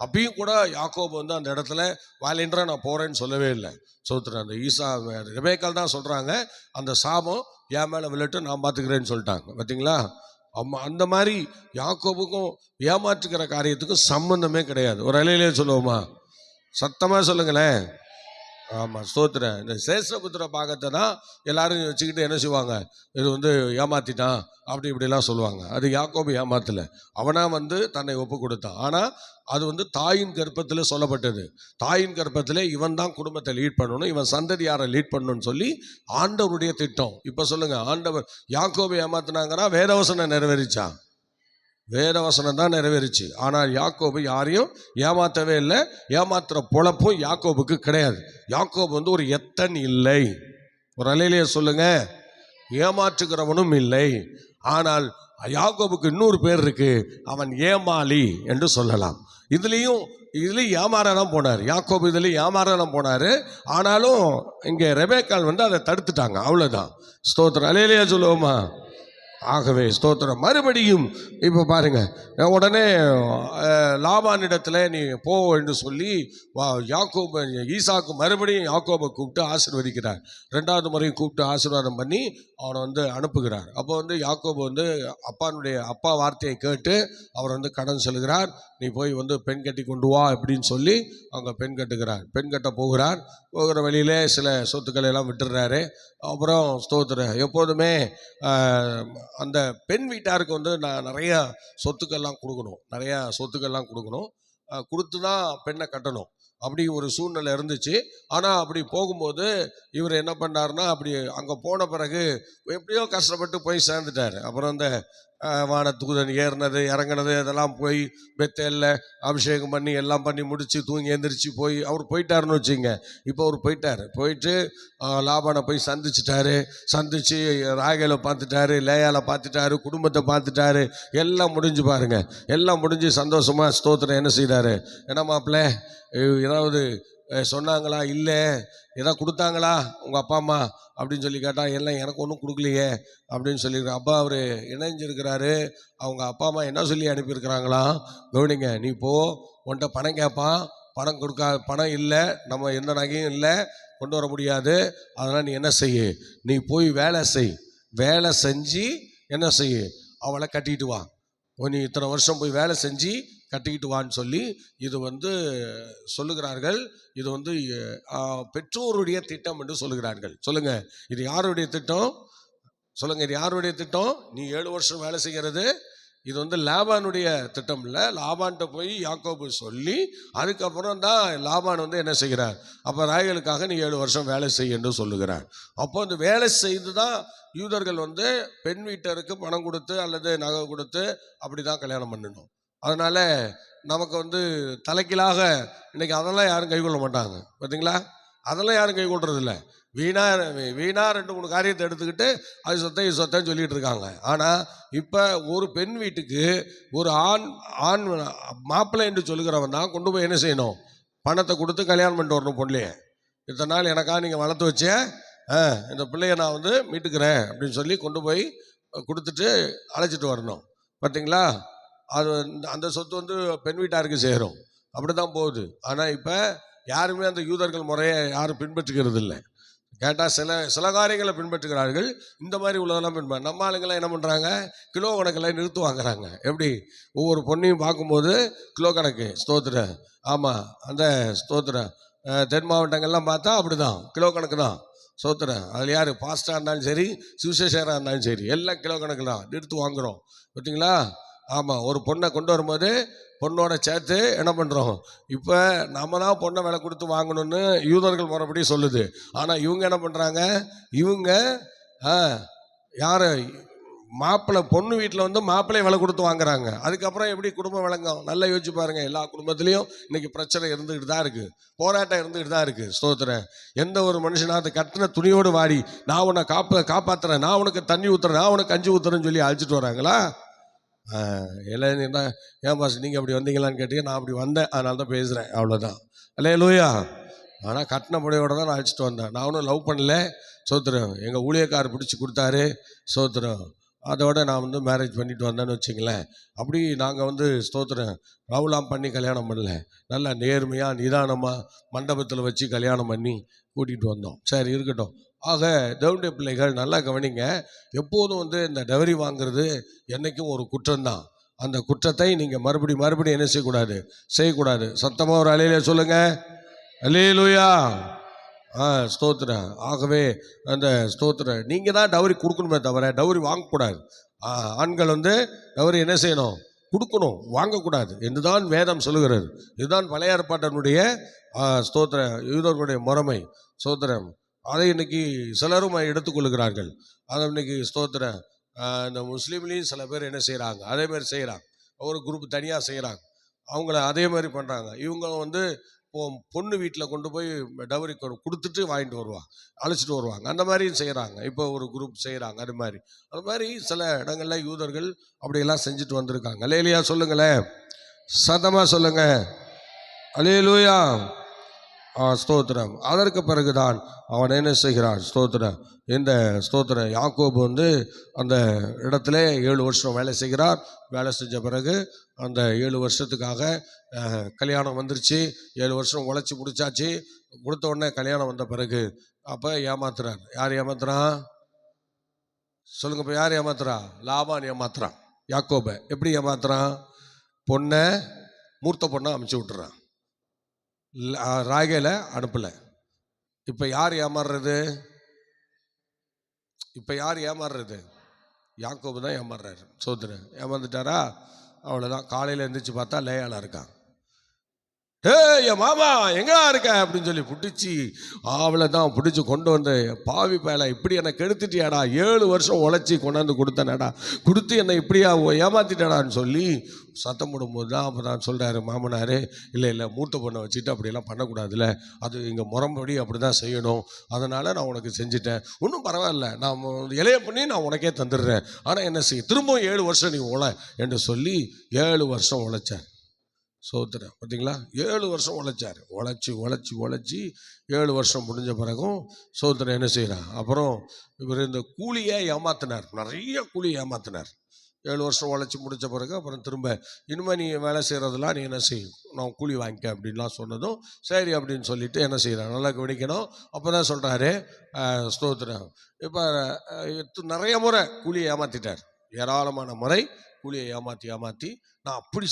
அப்பயும் கூட யாக்கோபு அந்த இடத்துல வாலின்றா நான் போகிறேன்னு சொல்லவே இல்லை. சோத்திரம். அந்த ரெபேக்காள் தான் சொல்கிறாங்க, அந்த சாபம் என் மேலே விழட்டு, நான் பார்த்துக்கிறேன்னு சொல்லிட்டாங்க. பார்த்தீங்களா, அந்த மாதிரி யாக்கோபுக்கும் ஏமாற்றுக்கிற காரியத்துக்கும் சம்பந்தமே கிடையாது. ஒரு அலையிலே சொல்லுவோமா? சத்தமாக சொல்லுங்களேன். ஆமாம், ஸ்தோத்திரம். இந்த சேஷ்டபுத்திர பாகத்தை தான் எல்லாரும் வச்சுக்கிட்டு என்ன செய்வாங்க, இது வந்து ஏமாத்திட்டான் அப்படி இப்படிலாம் சொல்லுவாங்க. அது யாக்கோபு ஏமாத்தல, அவனா வந்து தன்னை ஒப்பு கொடுத்தான். ஆனால் அது வந்து தாயின் கர்ப்பத்தில் சொல்லப்பட்டது. தாயின் கர்ப்பத்தில் இவன் தான் குடும்பத்தை லீட் பண்ணணும், இவன் சந்ததியாரை லீட் பண்ணணும்னு சொல்லி ஆண்டவருடைய திட்டம். இப்போ சொல்லுங்க, ஆண்டவர் யாக்கோபு ஏமாத்தினாங்கன்னா வேதவசனம் நிறைவேறிச்சா? வேதவசனம் தான் நிறைவேறிச்சு. ஆனால் யாக்கோபு யாரையும் ஏமாற்றவே இல்லை. ஏமாத்துற பொழப்பும் யாக்கோபுக்கு கிடையாது. யாக்கோபு வந்து ஒரு எத்தன் இல்லை. ஒரு அலையிலேயே சொல்லுங்க, ஏமாற்றுகிறவனும் இல்லை. ஆனால் யாக்கோபுக்கு இன்னொரு பேர் இருக்கு, அவன் ஏமாளி என்று சொல்லலாம். இதுலேயும் ஏமாறதான் போனார் யாக்கோபு, இதுலேயும் ஏமாறதான் போனார். ஆனாலும் இங்கே ரெபேக்காள் வந்து அதை தடுத்துட்டாங்க, அவ்வளோதான். ஸ்தோத்திரம், அலையிலேயே சொல்லுவோமா? ஆகவே ஸ்தோத்திரம். மறுபடியும் இப்போ பாருங்க, உடனே லாபானிடத்தில் நீ போ என்று சொல்லி யாக்கோபு ஈசாக்கு மறுபடியும் யாக்கோபை கூப்பிட்டு ஆசீர்வதிக்கிறார். 2வது முறையும் கூப்பிட்டு ஆசீர்வாதம் பண்ணி அவனை வந்து அனுப்புகிறார். அப்போ வந்து யாக்கோபு வந்து அப்பா வார்த்தையை கேட்டு அவர் வந்து கடன் செலுகிறார். நீ போய் வந்து பெண் கட்டி கொண்டு வா அப்படின்னு சொல்லி அங்கே பெண் கட்டுகிறார். பெண் கட்ட போகிறார். போகிற வழியிலே சில சொத்துக்களை எல்லாம் விட்டுடுறாரு. அப்புறம் ஸ்தோத்திரம், எப்போதுமே அந்த பெண் வீட்டாருக்கு வந்து நான் நிறையா சொத்துக்கள்லாம் கொடுக்கணும், கொடுத்து தான் பெண்ணை கட்டணும், அப்படி ஒரு சூழ்நிலை இருந்துச்சு. ஆனால் அப்படி போகும்போது இவர் என்ன பண்ணார்னா, அப்படி அங்கே போன பிறகு எப்படியோ கஷ்டப்பட்டு போய் சேர்ந்துட்டார். அப்புறம் அந்த வானத்தூதன் ஏறினது இறங்கினது அதெல்லாம் போய் பெத்தேல்ல அபிஷேகம் பண்ணி எல்லாம் பண்ணி முடித்து தூங்கி எழுந்திரிச்சு போய் அவர் போயிட்டாருன்னு வச்சுங்க. இப்போ அவர் போயிட்டு லாபானை போய் சந்திச்சு ராகேலை பார்த்துட்டாரு, லேயாலை பார்த்துட்டாரு, குடும்பத்தை பார்த்துட்டாரு. எல்லாம் முடிஞ்சு பாருங்க, எல்லாம் முடிஞ்சு சந்தோஷமாக ஸ்தோத்திரம் என்ன செய்தார், என்ன மாப்பிள்ள ஏதாவது சொன்னாங்களா, இல்லை ஏதாவது கொடுத்தாங்களா உங்கள் அப்பா அம்மா அப்படின்னு சொல்லி கேட்டால், எல்லாம் எனக்கு ஒன்றும் கொடுக்கலையே அப்படின்னு சொல்லியிருக்காரு. அப்பா அவர் இணைஞ்சிருக்கிறாரு, அவங்க அப்பா அம்மா என்ன சொல்லி அனுப்பியிருக்கிறாங்களா, கவனிங்க, நீ போ, உன்கிட்ட பணம் கேட்பான், பணம் இல்லை, நம்ம எந்த நகையும் இல்லை, கொண்டு வர முடியாது, அதனால் நீ என்ன செய்ய, நீ போய் வேலை செஞ்சு என்ன செய்ய, அவளை கட்டிட்டு வா, நீ இத்தனை வருஷம் போய் வேலை செஞ்சு கட்டிக்கிட்டு வான்னு சொல்லி இது வந்து சொல்லுகிறார்கள். இது வந்து பெற்றோருடைய திட்டம் என்று சொல்லுகிறார்கள். சொல்லுங்க, இது யாருடைய திட்டம்? சொல்லுங்க, இது யாருடைய திட்டம்? நீ 7 வருஷம் வேலை செய்கிறது, இது வந்து லாபானுடைய திட்டம் இல்லை. லாபான்கிட்ட போய் யாக்கோபு சொல்லி அதுக்கப்புறம் தான் லாபான் வந்து என்ன செய்கிறார், அப்போ ராகேலுக்காக நீ 7 வருஷம் வேலை செய்ய என்று சொல்லுகிறார். அப்போ இந்த வேலை செய்து தான் யூதர்கள் வந்து பெண் வீட்டருக்கு பணம் கொடுத்து அல்லது நகை கொடுத்து அப்படி தான் கல்யாணம் பண்ணணும். அதனால் நமக்கு வந்து தலைக்கீழாக இன்றைக்கி அதெல்லாம் யாரும் கைக்கொள்ள மாட்டாங்க, பார்த்தீங்களா? அதெல்லாம் யாரும் கைக்கொள்றதில்ல. வீணா 2-3 காரியத்தை எடுத்துக்கிட்டு அது சொத்தைன்னு சொல்லிகிட்டு இருக்காங்க. ஆனால் இப்போ ஒரு பெண் வீட்டுக்கு ஒரு ஆண் மாப்பிள்ளை என்று சொல்லுகிறவன் தான் கொண்டு போய் என்ன செய்யணும், பணத்தை கொடுத்து கல்யாணம் பண்ணிட்டு வரணும் பொண்ணையே. இத்தனை நாள் எனக்காக நீங்கள் வளர்த்து வச்சேன், இந்த பிள்ளைய நான் வந்து மீட்டுக்கிறேன் அப்படின்னு சொல்லி கொண்டு போய் கொடுத்துட்டு அழைச்சிட்டு வரணும், பார்த்தீங்களா? அது அந்த சொத்து வந்து பெண் வீட்டாருக்கு சேரும், அப்படி தான் போகுது. ஆனால் இப்போ யாருமே அந்த யூதர்கள் முறையை யாரும் பின்பற்றுகிறது இல்லை. கேட்டால் சில காரியங்களை பின்பற்றுகிறார்கள், இந்த மாதிரி உள்ளதெல்லாம் நம்ம ஆளுங்கெல்லாம் என்ன பண்ணுறாங்க, கிலோ கணக்கில் நிறுத்து வாங்குறாங்க. எப்படி ஒவ்வொரு பொண்ணையும் பார்க்கும்போது கிலோ கணக்கு, ஸ்தோத்திரம். ஆமாம், அந்த ஸ்தோத்திரம் தென் மாவட்டங்கள்லாம் பார்த்தா அப்படி தான், கிலோ கணக்கு தான், ஸ்தோத்திரம். அதில் யார் பாஸ்டாக இருந்தாலும் சரி, சுவிசேஷராக இருந்தாலும் சரி, எல்லாம் கிலோ கணக்கு தான் நிறுத்து வாங்குகிறோம், பார்த்தீங்களா? ஆமாம், ஒரு பொண்ணை கொண்டு வரும்போது பொண்ணோட சேர்த்து என்ன பண்ணுறோம், இப்போ நம்ம தான் பொண்ணை விலை கொடுத்து வாங்கணும்னு யூதர்கள் முறைப்படி சொல்லுது. ஆனால் இவங்க என்ன பண்ணுறாங்க, இவங்க யார் மாப்பிள்ளை பொண்ணு வீட்டில் வந்து மாப்பிள்ளையை விலை கொடுத்து வாங்குறாங்க. அதுக்கப்புறம் எப்படி குடும்பம் விளங்கும்? நல்லா யோசிச்சு பாருங்கள். எல்லா குடும்பத்துலேயும் இன்றைக்கி பிரச்சனை இருந்துக்கிட்டு தான் இருக்குது, போராட்டம் இருந்துக்கிட்டு தான் இருக்குது. ஸ்தோத்திரம். எந்த ஒரு மனுஷனாவது கட்டின துணியோடு வாடி நான் உன்னை காப்பாற்றுறேன், நான் உனக்கு தண்ணி ஊற்றுறேன், நான் உனக்கு கஞ்சி ஊற்றுறேன்னு சொல்லி அழைச்சிட்டு வராங்களா? எல்லாம் என்ன, ஏன் பாஸ் நீங்கள் அப்படி வந்தீங்களான்னு கேட்டீங்க, நான் அப்படி வந்தேன், அதனால தான் பேசுகிறேன், அவ்வளோதான். அல்லேலூயா. ஆனால் கட்டின புடையோடு தான் நான் அழைச்சிட்டு வந்தேன், நான் ஒன்றும் லவ் பண்ணல. சோத்திரம். எங்கள் ஊழியக்காரர் பிடிச்சி கொடுத்தாரு, சோத்திரம். அதோட நான் வந்து மேரேஜ் பண்ணிட்டு வந்தேன்னு வச்சிங்களேன். அப்படி நாங்கள் வந்து ஸ்தோத்திரம் லவ்லாம் பண்ணி கல்யாணம் பண்ணல, நல்லா நேர்மையாக நிதானமாக மண்டபத்தில் வச்சு கல்யாணம் பண்ணி கூட்டிகிட்டு வந்தோம். சரி, இருக்கட்டும். ஆக தேவனுடைய பிள்ளைகள் நல்லா கவனிங்க, எப்போதும் வந்து இந்த டவரி வாங்கிறது என்றைக்கும் ஒரு குற்றம்தான். அந்த குற்றத்தை நீங்கள் மறுபடியும் என்ன செய்யக்கூடாது, சத்தமாக ஒரு அலையிலே சொல்லுங்கள், அல்லேலூயா. ஸ்தோத்திரம். ஆகவே அந்த ஸ்தோத்திரம் நீங்கள் தான் டவுரி கொடுக்கணுமே தவிர டவுரி வாங்கக்கூடாது. ஆண்கள் டவுரி என்ன செய்யணும்? கொடுக்கணும், வாங்கக்கூடாது என்று தான் வேதம் சொல்லுகிறது. இதுதான் பழைய ஏற்பாட்டினுடைய ஸ்தோத்திர யூதர்களுடைய முறைமை. ஸ்தோத்திரம். அதை இன்னைக்கு சிலரும் எடுத்துக்கொள்கிறார்கள். அதை இன்னைக்கு ஸ்தோத்திரம் இந்த முஸ்லீம்லேயும் சில பேர் என்ன செய்கிறாங்க, அதே மாதிரி செய்கிறாங்க. ஒரு குரூப் தனியாக செய்கிறாங்க, அவங்கள அதே மாதிரி பண்ணுறாங்க. இவங்க பொண்ணு வீட்டில் கொண்டு போய் டவுரி கொடுத்துட்டு வாங்கிட்டு வருவாங்க, அழைச்சிட்டு வருவாங்க. அந்த மாதிரியும் செய்கிறாங்க. இப்போ ஒரு குரூப் செய்கிறாங்க. அது மாதிரி சில இடங்களில் யூதர்கள் அப்படியெல்லாம் செஞ்சுட்டு வந்திருக்காங்க. அல்லேலூயா சொல்லுங்களேன், சத்தமாக சொல்லுங்க. அல்லேலூயா. ஸ்தோத்திரம். அதற்கு பிறகுதான் அவன் என்ன செய்கிறான்? ஸ்தோத்திரம். இந்த ஸ்தோத்திரம் யாக்கோபு அந்த இடத்துல 7 வருஷம் வேலை செய்கிறார். வேலை செஞ்ச பிறகு அந்த 7 வருஷத்துக்காக கல்யாணம் வந்துருச்சு. 7 வருஷம் உழைச்சி முடிச்சாச்சு. கொடுத்த உடனே கல்யாணம் வந்த பிறகு அப்போ ஏமாத்துறான். யார் ஏமாத்துறான் சொல்லுங்க? இப்போ யார் ஏமாத்துறா? லாபான் ஏமாத்துறான் யாக்கோபை. எப்படி ஏமாத்துறான்? பொண்ணை, மூர்த்த பொண்ணை அமுச்சு விட்டுறான், ராகேல அனுப்பலை. இப்போ யார் ஏமாறுறது? யாக்கோபு தான் ஏமாறுறாரு. சோதரன் ஏமாந்துட்டாரா? அவ்வளோதான். காலையில் எழுந்திரிச்சு பார்த்தா லேயால இருக்கான். என் மாமா எங்கடா இருக்க அப்படின்னு சொல்லி பிடிச்சி அவளை தான் பிடிச்சி கொண்டு வந்து, பாவி பயல இப்படி என்னை கெடுத்துட்டியாடா, 7 வருஷம் உழைச்சி கொண்டாந்து கொடுத்தனடா, கொடுத்து என்னை இப்படியா ஏமாத்திட்டாடான்னு சொல்லி சத்தம் போடும்போது தான் அப்போ தான் சொல்கிறாரு மாமனார், இல்லை மூத்த பொண்ணை வச்சுட்டு அப்படியெல்லாம் பண்ணக்கூடாதுல்ல, அது இங்கே முறைப்படி அப்படி தான் செய்யணும், அதனால் நான் உனக்கு செஞ்சுட்டேன், ஒன்றும் பரவாயில்ல, நான் இளைய பண்ணி நான் உனக்கே தந்துடுறேன், ஆனால் என்ன செய்ய திரும்பவும் 7 வருஷம் நீ உழை என்று சொல்லி 7 வருஷம் உழைச்சேன். சோத்திரம். பார்த்தீங்களா? 7 வருஷம் உழைச்சார். உழைச்சி 7 வருஷம் முடிஞ்ச பிறகும் சோத்திரம் என்ன செய்கிறார்? அப்புறம் இவர் இந்த கூலியை ஏமாத்தினார், நிறைய கூலியை ஏமாத்தினார். 7 வருஷம் உழைச்சி முடித்த பிறகு அப்புறம் திரும்ப இனிமேல் நீ வேலை செய்கிறதெல்லாம் நீ என்ன செய்யும், நான் கூலி வாங்கிக்க அப்படின்லாம் சொன்னதும் சரி அப்படின்னு சொல்லிட்டு என்ன செய்கிறார்? நல்லா கவனிக்கணும். அப்போ தான் சொல்கிறாரு ஸ்தோத்திரம். இப்போ நிறைய முறை கூலியை ஏமாற்றிட்டார், ஏராளமான முறை கூலியை ஏமாற்றி நான் அப்படி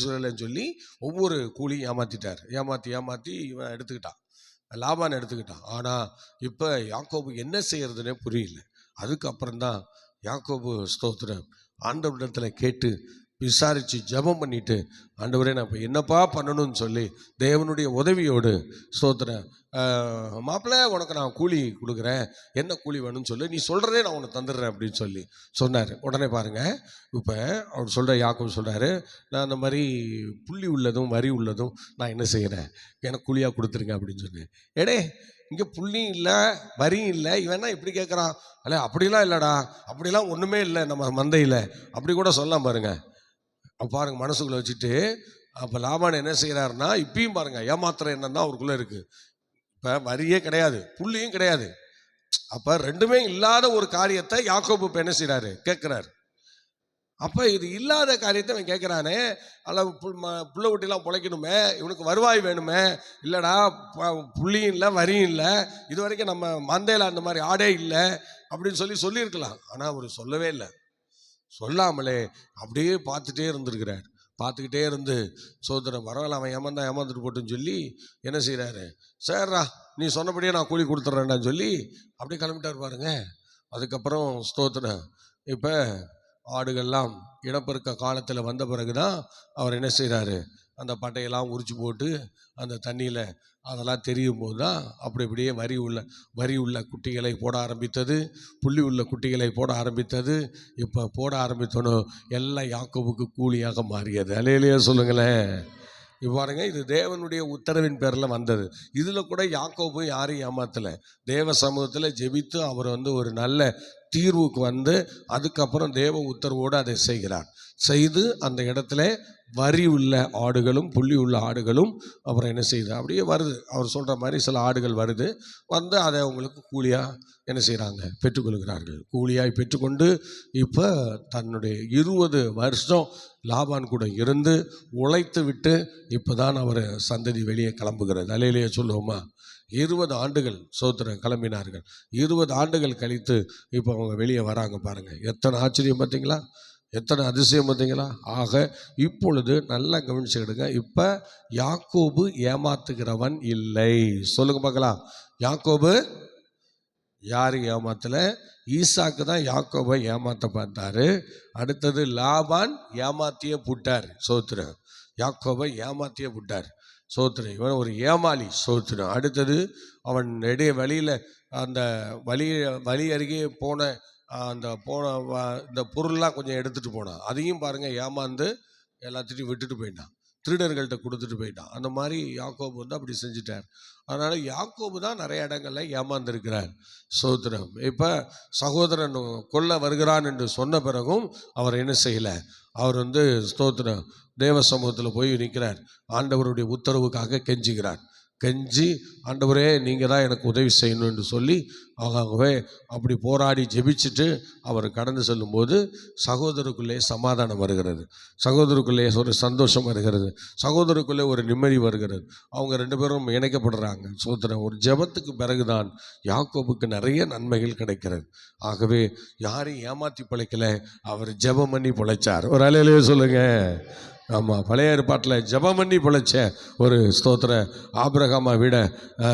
சொல்லலைன்னு சொல்லி ஒவ்வொரு கூலியும் ஏமாற்றி இவன் எடுத்துக்கிட்டான், லாபான் எடுத்துக்கிட்டான். ஆனால் இப்போ யாக்கோபு என்ன செய்யறதுன்னே புரியல. அதுக்கப்புறம்தான் யாக்கோபு ஸ்தோத்திரம் ஆண்டவரிடத்தில் கேட்டு விசாரித்து ஜெபம் பண்ணிட்டு, ஆண்டவரே நான் இப்போ என்னப்பா பண்ணணும்னு சொல்லி தேவனுடைய உதவியோடு ஸ்தோத்திரம், மாப்பிள்ளை உனக்கு நான் கூலி கொடுக்குறேன், என்ன கூலி வேணும்னு சொல்லி நீ சொல்கிறதே நான் உனக்கு தந்துடுறேன் அப்படின்னு சொல்லி சொன்னார். உடனே பாருங்கள், இப்போ அவர் சொல்கிற யாக்கோபு சொல்கிறாரு, நான் அந்த மாதிரி புள்ளி உள்ளதும் வரி உள்ளதும் நான் என்ன செய்கிறேன், எனக்கு கூலியாக கொடுத்துருங்க அப்படின்னு சொன்னேன். ஏடே இங்கே புள்ளியும் இல்லை வரியும் இல்லை, இவன்னா இப்படி கேட்குறான். அல்ல அப்படிலாம் இல்லைடா, அப்படிலாம் ஒன்றுமே இல்லை நம்ம மந்தையில், அப்படி கூட சொல்லலாம் பாருங்க. பாருங்க மனசுக்குள்ளே வச்சுட்டு அப்போ லாபான் என்ன செய்கிறாருன்னா, இப்பயும் பாருங்க ஏமாத்திர எண்ணம் தான் அவருக்குள்ளே இருக்குது. இப்போ வரியே கிடையாது, புள்ளியும் கிடையாது. அப்போ ரெண்டுமே இல்லாத ஒரு காரியத்தை யாக்கோபு இப்போ என்ன செய்கிறாரு? கேட்குறாரு. அப்போ இது இல்லாத காரியத்தை அவன் கேட்குறானே, அல்ல புள்ள குட்டிலாம் பிழைக்கணுமே, இவனுக்கு வருவாய் வேணுமே, இல்லைடா புள்ளியும் இல்லை வரியும் இல்லை, இது வரைக்கும் நம்ம மந்தையில் அந்த மாதிரி ஆடே இல்லை அப்படின்னு சொல்லியிருக்கலாம். ஆனால் அவர் சொல்லவே இல்லை. சொல்லாமலே அப்படியே பார்த்துக்கிட்டே இருந்து சோதரன் பரவாயில்ல, அவன் ஏமாந்துட்டு போட்டுன்னு சொல்லி என்ன செய்கிறாரு? சரிடா நீ சொன்னபடியே நான் கூலி கொடுத்துட்றேன்டான்னு சொல்லி அப்படியே கிளம்பிட்டார் பாருங்க. அதுக்கப்புறம் ஸ்தோத்திரம். இப்போ ஆடுகள்லாம் இனப்பெருக்க காலத்தில் வந்த பிறகு தான் அவர் என்ன செய்கிறாரு? அந்த பட்டையெல்லாம் உரிச்சு போட்டு அந்த தண்ணியில் அதெல்லாம் தெரியும் போது தான் அப்படி இப்படியே வரி உள்ள குட்டிகளை போட ஆரம்பித்தது, புள்ளி உள்ள குட்டிகளை போட ஆரம்பித்தது. இப்போ போட ஆரம்பித்தோன்னு எல்லாம் யாக்கோபுக்கு கூலியாக மாறியது. அல்லேலூயா சொல்லுங்களேன். இவ்வாறுங்க இது தேவனுடைய உத்தரவின் பேரில் வந்தது. இதில் கூட யாக்கோபு யாரையும் ஏமாத்தலை. தேவ சமூகத்தில் ஜெபித்து அவர் ஒரு நல்ல தீர்வுக்கு அதுக்கப்புறம் தேவ உத்தரவோடு அதை செய்து அந்த இடத்துல வரி உள்ள ஆடுகளும் புள்ளி உள்ள ஆடுகளும் அப்புறம் என்ன செய்யுது? அப்படியே வருது. அவர் சொல்கிற மாதிரி சில ஆடுகள் வருது, அதை அவங்களுக்கு கூலியாக என்ன செய்கிறாங்க? பெற்றுக்கொள்கிறார்கள். கூலியாய் பெற்றுக்கொண்டு இப்போ தன்னுடைய 20 வருஷம் லாபான் கூட இருந்து உழைத்து விட்டு இப்போ தான் அவர் சந்ததி வெளியே கிளம்புகிறது. அல்லேலூயா சொல்லுவோமா? 20 ஆண்டுகள் சோத்திரம் கிளம்பினார்கள். 20 ஆண்டுகள் கழித்து இப்போ அவங்க வெளியே வராங்க. பாருங்கள், எத்தனை ஆச்சரியம் பார்த்தீங்களா? எத்தனை அதிசயம் பார்த்தீங்களா? ஆக இப்பொழுது நல்லா கவனிச்சுக்கிடுங்க. இப்போ யாக்கோபு ஏமாத்துகிறவன் இல்லை. சொல்லுங்க பார்க்கலாம். யாக்கோபு யார் ஏமாத்தல? ஈசாக்கு தான் யாக்கோபை ஏமாத்த பார்த்தாரு. அடுத்தது லாபான் ஏமாத்தியே புட்டார். சோத்திரம். யாக்கோபை ஏமாத்தியே புட்டார். சோத்திரம். இவன் ஒரு ஏமாளி. சோத்திரம். அடுத்தது அவன் வழியில் அந்த வழி அருகே போன இந்த பொருள்லாம் கொஞ்சம் எடுத்துகிட்டு போனான். அதையும் பாருங்கள், ஏமாந்து எல்லாத்தையும் விட்டுட்டு போயிட்டான். திருடர்கள்ட்ட கொடுத்துட்டு போயிட்டான். அந்த மாதிரி யாக்கோபு அப்படி செஞ்சுட்டார். அதனால் யாக்கோபு தான் நிறைய இடங்களில் ஏமாந்துருக்கிறார். சோத்திரம். இப்போ சகோதரன் கொல்ல வருகிறான் என்று சொன்ன பிறகும் அவர் என்ன செய்யலை? அவர் ஸ்தோத்திரம் தேவ சமூகத்தில் போய் நிற்கிறார். ஆண்டவருடைய உத்தரவுக்காக கெஞ்சுகிறார். கெஞ்சி, ஆண்டவரே நீங்கள் தான் எனக்கு உதவி செய்யணும் என்று சொல்லி ஆகவே அப்படி போராடி ஜெபிச்சுட்டு அவர் கடந்து செல்லும்போது சகோதரருக்குள்ளே சமாதானம் வருகிறது. சகோதரருக்குள்ளே ஒரு சந்தோஷம் வருகிறது. சகோதரருக்குள்ளே ஒரு நிம்மதி வருகிறது. அவங்க 2 பேரும் இணைக்கப்படுறாங்க. சோத்திரம். ஒரு ஜெபத்துக்கு பிறகுதான் யாக்கோபுக்கு நிறைய நன்மைகள் கிடைக்கிறது. ஆகவே யாரையும் ஏமாற்றி பிழைக்கல, அவர் ஜெபம் பண்ணி பிழைச்சார். ஒரு அலையிலே சொல்லுங்க. ஆமாம், பழைய ஏற்பாட்டில் ஜெபம் பண்ணி பிழைச்ச ஒரு ஸ்தோத்திர ஆபிரகாமை விட,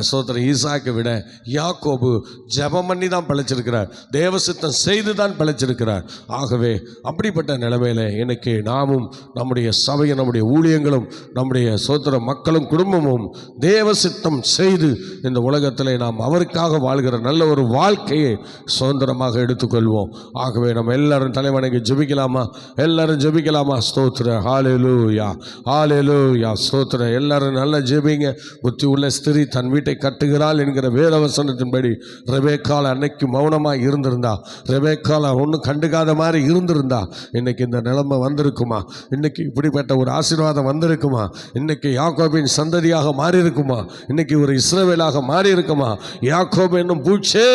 ஸ்தோத்திர ஈசாக்கை விட யாக்கோபு ஜெபம் பண்ணி தான் பிழைச்சிருக்கிறார். தேவசித்தம் செய்து தான் பிழைச்சிருக்கிறார். ஆகவே அப்படிப்பட்ட நிலைமையில் இன்னைக்கு நாமும் நம்முடைய சபையும் நம்முடைய ஊழியங்களும் நம்முடைய ஸ்தோத்திர மக்களும் குடும்பமும் தேவசித்தம் செய்து இந்த உலகத்தில் நாம் அவருக்காக வாழ்கிற நல்ல ஒரு வாழ்க்கையை சுதந்திரமாக எடுத்துக்கொள்வோம். ஆகவே நம்ம எல்லாரும் தலைவணங்கி ஜெபிக்கலாமா? எல்லாரும் ஜெபிக்கலாமா? ஸ்தோத்திர. ஹல்லேலூயா, ஹல்லேலூயா, ஸ்தோத்திரம். எல்லாரும் நல்லா ஜெபிங்க. புத்தி உள்ள ஸ்திரீ தன் வீட்டை கட்டுகிறாள் என்கிற வேதவசனத்தின்படி ரெபெக்காள் அன்னைக்கு மௌனமாக இருந்திருந்தா, ரெபெக்காள் ஒன்றும் கண்டுக்காத மாதிரி இருந்திருந்தா, இன்னைக்கு இந்த நிலைமை வந்திருக்குமா? இன்னைக்கு இப்படிப்பட்ட ஒரு ஆசீர்வாதம் வந்திருக்குமா? இன்னைக்கு யாக்கோபின் சந்ததியாக மாறி இருக்குமா? இன்னைக்கு ஒரு இஸ்ரவேலாக மாறி இருக்குமா? யாக்கோபு என்னும் பூச்சே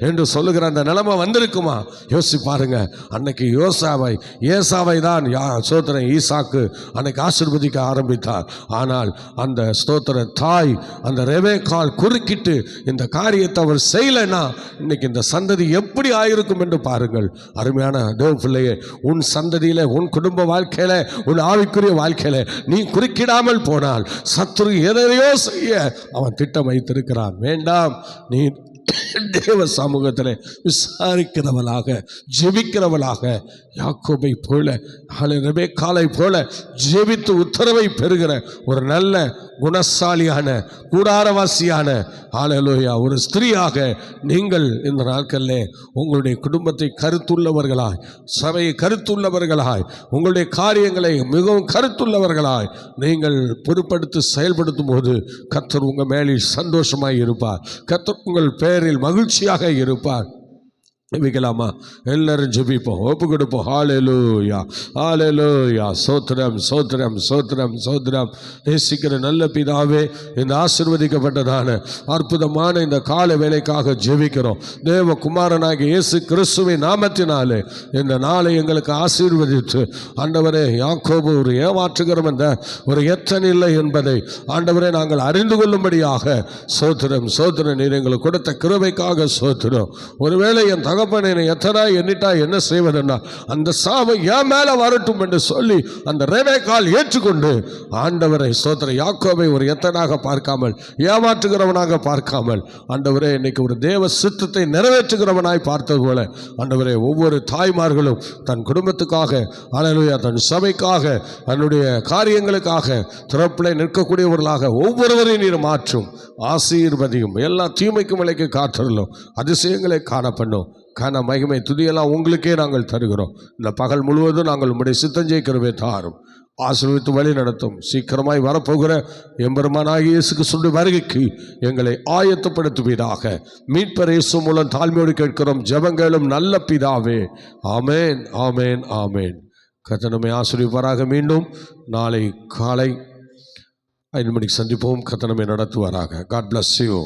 என்று சொல்லுகிற அந்த நிலைமை வந்திருக்குமா? யோசி பாருங்க. அன்னைக்கு ஏசாவை தான் சோத்திரம் ஈசாக்கு அன்னைக்கு ஆசீர்வதிக்க ஆரம்பித்தார். ஆனால் அந்த ஸ்தோத்திர தாய் அந்த ரெபெக்காள் குறுக்கிட்டு இந்த காரியத்தை அவர் செய்யலைன்னா இன்னைக்கு இந்த சந்ததி எப்படி ஆயிருக்கும் என்று பாருங்கள். அருமையான தேவ பிள்ளையே, உன் சந்ததியில, உன் குடும்ப வாழ்க்கையில, உன் ஆவிக்குரிய வாழ்க்கையில நீ குறுக்கிடாமல் போனால் சத்துரு எதையோ செய்ய அவன் திட்டம் வைத்திருக்கிறான். வேண்டாம், நீ தேவ சமூகத்தில் விசாரிக்கிறவளாக ஜெபிக்கிறவளாக யாக்கோபை போல ரெபெக்காளை போல ஜெபித்து உத்தரவை பெறுகிற ஒரு நல்ல குணசாலியான கூடாரவாசியான ஹல்லேலூயா ஒரு ஸ்திரீயாக நீங்கள் இந்த நாட்களில் உங்களுடைய குடும்பத்தை கருத்துள்ளவர்களாய், சபையை கருத்துள்ளவர்களாய், உங்களுடைய காரியங்களை மிகவும் கருத்துள்ளவர்களாய் நீங்கள் பொறுப்படுத்தி செயல்படுத்தும் போது கர்த்தர் உங்கள் மேலில் சந்தோஷமாய் இருப்பார். கர்த்தர் உங்கள் பேரில் மகிழ்ச்சியாக இருப்பார். ஜெபிக்கலாமா? எல்லாரும் ஜெபிப்போம், ஒப்பு கொடுப்போம். ஹல்லேலூயா, ஹல்லேலூயா, சோத்திரம், சோத்திரம், சோத்திரம், சோத்திரம். நேசிக்கிற நல்ல பிதாவே, இந்த ஆசீர்வதிக்கப்பட்டதான அற்புதமான இந்த கால வேலைக்காக ஜெபிக்கிறோம். தேவ குமாரனாகிய இயேசு கிறிஸ்துவின் நாமத்தினாலே இந்த நாளை எங்களுக்கு ஆசீர்வதித்து, ஆண்டவரே, யாக்கோபு ஒரு ஏமாற்றுகிறவன் ஒரு எத்தனை இல்லை என்பதை ஆண்டவரே நாங்கள் அறிந்து கொள்ளும்படியாக சோத்திரம், சோத்திரம். நீர் எங்களுக்கு கொடுத்த கிருபைக்காக சோத்திரம். ஒருவேளை என் தகப்பனை எத்தனை எண்ணிட்டா என்ன செய்வதுன்னா அந்த சாவை என் மேல வரட்டும் என்று சொல்லி அந்த ரெபெக்காள் ஏற்றுக்கொண்டு ஆண்டவரை ஸ்தோத்திர யாக்கோபை ஒரு எத்தனாக பார்க்காமல், ஏமாற்றுகிறவனாக பார்க்காமல், ஆண்டவரே இன்னைக்கு ஒரு தேவ சித்தத்தை நிறைவேற்றுகிறவனாய் பார்த்தது போல ஆண்டவரே ஒவ்வொரு தாய்மார்களும் தன் குடும்பத்துக்காக, ஹல்லேலூயா, தன் சபைக்காக, தன்னுடைய காரியங்களுக்காக திறப்பிலே நிற்கக்கூடியவர்களாக ஒவ்வொருவரையும் நீர் மாற்றும், ஆசீர்வதியும், எல்லா தீமைக்கும் விலைக்கு காற்றலும், அதிசயங்களை காணப்பண்ணும். கன மகிமை துதியெல்லாம் உங்களுக்கே நாங்கள் தருகிறோம். இந்த பகல் முழுவதும் நாங்கள் உம்முடைய சித்தம் ஜெயிக்கிறவே தாரும், ஆசீர்வதித்து வழி நடத்தும். சீக்கிரமாய் வரப்போகிற எம்பெருமானாகிய இயேசு கிறிஸ்துவின் வருகைக்கு எங்களை ஆயத்தப்படுத்துவீராக. மீட்பர் இயேசு மூலம் தாழ்மையோடு கேட்கிறோம் ஜெபங்களும் நல்ல பிதாவே. ஆமேன், ஆமேன், ஆமேன். கர்த்தர் நம்மை ஆசீர்வதிப்பாராக. மீண்டும் நாளை காலை 5 மணிக்கு சந்திப்போம். கர்த்தர் நம்மை நடத்துவாராக. God bless you.